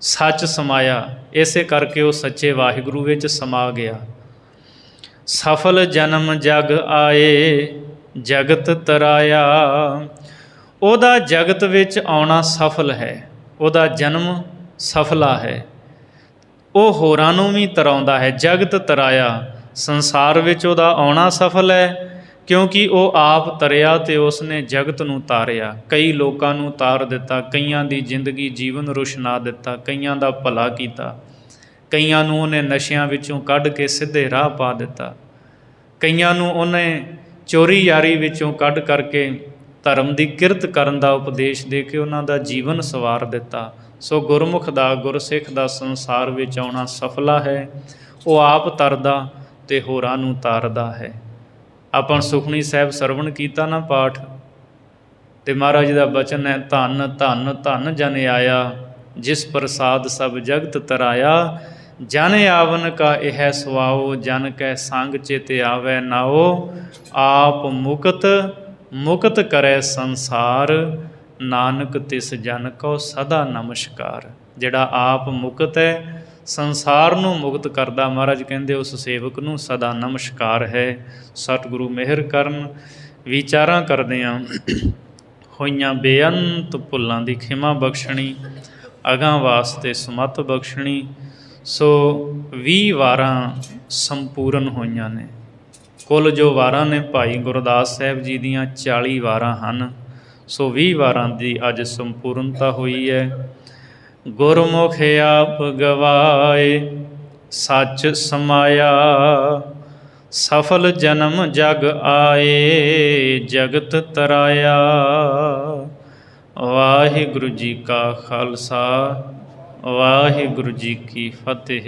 ਸੱਚ ਸਮਾਇਆ। ਇਸੇ ਕਰਕੇ ਉਹ ਸੱਚੇ ਵਾਹਿਗੁਰੂ ਵਿੱਚ ਸਮਾ ਗਿਆ। ਸਫਲ ਜਨਮ ਜਗ ਆਏ ਜਗਤ ਤਰਾਇਆ। ਉਹਦਾ ਜਗਤ ਵਿੱਚ ਆਉਣਾ ਸਫਲ ਹੈ, ਉਹਦਾ ਜਨਮ ਸਫਲਾ ਹੈ। ਉਹ ਹੋਰਾਂ ਨੂੰ ਵੀ ਤਰਾਉਂਦਾ ਹੈ। ਜਗਤ ਤਰਾਇਆ, ਸੰਸਾਰ ਵਿੱਚ ਉਹਦਾ ਆਉਣਾ ਸਫਲ ਹੈ, ਕਿਉਂਕਿ ਉਹ ਆਪ ਤਰਿਆ ਅਤੇ ਉਸਨੇ ਜਗਤ ਨੂੰ ਤਾਰਿਆ। ਕਈ ਲੋਕਾਂ ਨੂੰ ਤਾਰ ਦਿੱਤਾ, ਕਈਆਂ ਦੀ ਜ਼ਿੰਦਗੀ ਜੀਵਨ ਰੁਸ਼ਨਾ ਦਿੱਤਾ, ਕਈਆਂ ਦਾ ਭਲਾ ਕੀਤਾ, ਕਈਆਂ ਨੂੰ ਉਹਨੇ ਨਸ਼ਿਆਂ ਵਿੱਚੋਂ ਕੱਢ ਕੇ ਸਿੱਧੇ ਰਾਹ ਪਾ ਦਿੱਤਾ, ਕਈਆਂ ਨੂੰ ਉਹਨੇ ਚੋਰੀ ਯਾਰੀ ਵਿੱਚੋਂ ਕੱਢ ਕਰਕੇ ਧਰਮ ਦੀ ਕਿਰਤ ਕਰਨ ਦਾ ਉਪਦੇਸ਼ ਦੇ ਕੇ ਉਹਨਾਂ ਦਾ ਜੀਵਨ ਸਵਾਰ ਦਿੱਤਾ। ਸੋ ਗੁਰਮੁਖ ਦਾ, ਗੁਰਸਿੱਖ ਦਾ ਸੰਸਾਰ ਵਿੱਚ ਆਉਣਾ ਸਫਲਾ ਹੈ। ਉਹ ਆਪ ਤਰਦਾ ਅਤੇ ਹੋਰਾਂ ਨੂੰ ਤਾਰਦਾ ਹੈ। ਆਪਾਂ ਸੁਖਮਨੀ ਸਾਹਿਬ ਸਰਵਣ ਕੀਤਾ ਨਾ ਪਾਠ, ਅਤੇ ਮਹਾਰਾਜ ਦਾ ਬਚਨ ਹੈ, ਧੰਨ ਧੰਨ ਧੰਨ ਜਨ ਆਇਆ, ਜਿਸ ਪ੍ਰਸਾਦ ਸਭ ਜਗਤ ਤਰਾਇਆ। ਜਨ ਆਵਨ ਕਾ ਇਹ ਸੁਆਓ, ਜਨ ਕੈ ਸੰਗ ਚਿਤ ਆਵੈ ਨਾਓ। ਆਪ ਮੁਕਤ ਮੁਕਤ ਕਰੈ ਸੰਸਾਰ, ਨਾਨਕ ਤਿਸ ਜਨ ਕੋ ਸਦਾ ਨਮਸਕਾਰ। ਜਿਹੜਾ ਆਪ ਮੁਕਤ ਹੈ, ਸੰਸਾਰ ਨੂੰ ਮੁਕਤ ਕਰਦਾ। ਮਹਾਰਾਜ ਕਹਿੰਦੇ ਉਸ ਸੇਵਕ ਨੂੰ ਸਦਾ ਨਮਸਕਾਰ ਹੈ। ਸਤਿਗੁਰੂ ਮਿਹਰ ਕਰਨ। ਵਿਚਾਰਾਂ ਕਰਦਿਆਂ ਹੋਈਆਂ ਬੇਅੰਤ ਭੁੱਲਾਂ ਦੀ ਖਿਮਾ ਬਖਸ਼ਣੀ, ਅਗਾਂਹ ਵਾਸਤੇ ਸਮੱਤ ਬਖਸ਼ਣੀ। ਸੋ 20 ਵਾਰਾਂ ਸੰਪੂਰਨ ਹੋਈਆਂ ਨੇ। ਕੁੱਲ ਜੋ ਵਾਰਾਂ ਨੇ ਭਾਈ ਗੁਰਦਾਸ ਸਾਹਿਬ ਜੀ ਦੀਆਂ 40 ਵਾਰਾਂ ਹਨ। ਸੋ 20 ਵਾਰਾਂ ਦੀ ਅੱਜ ਸੰਪੂਰਨਤਾ ਹੋਈ ਹੈ। ਗੁਰਮੁਖ ਆਪ ਗਵਾਏ ਸੱਚ ਸਮਾਇਆ, ਸਫਲ ਜਨਮ ਜਗ ਆਏ ਜਗਤ ਤਰਾਇਆ। ਵਾਹਿਗੁਰੂ ਜੀ ਕਾ ਖਾਲਸਾ, ਵਾਹਿਗੁਰੂ ਜੀ ਕੀ ਫਤਿਹ।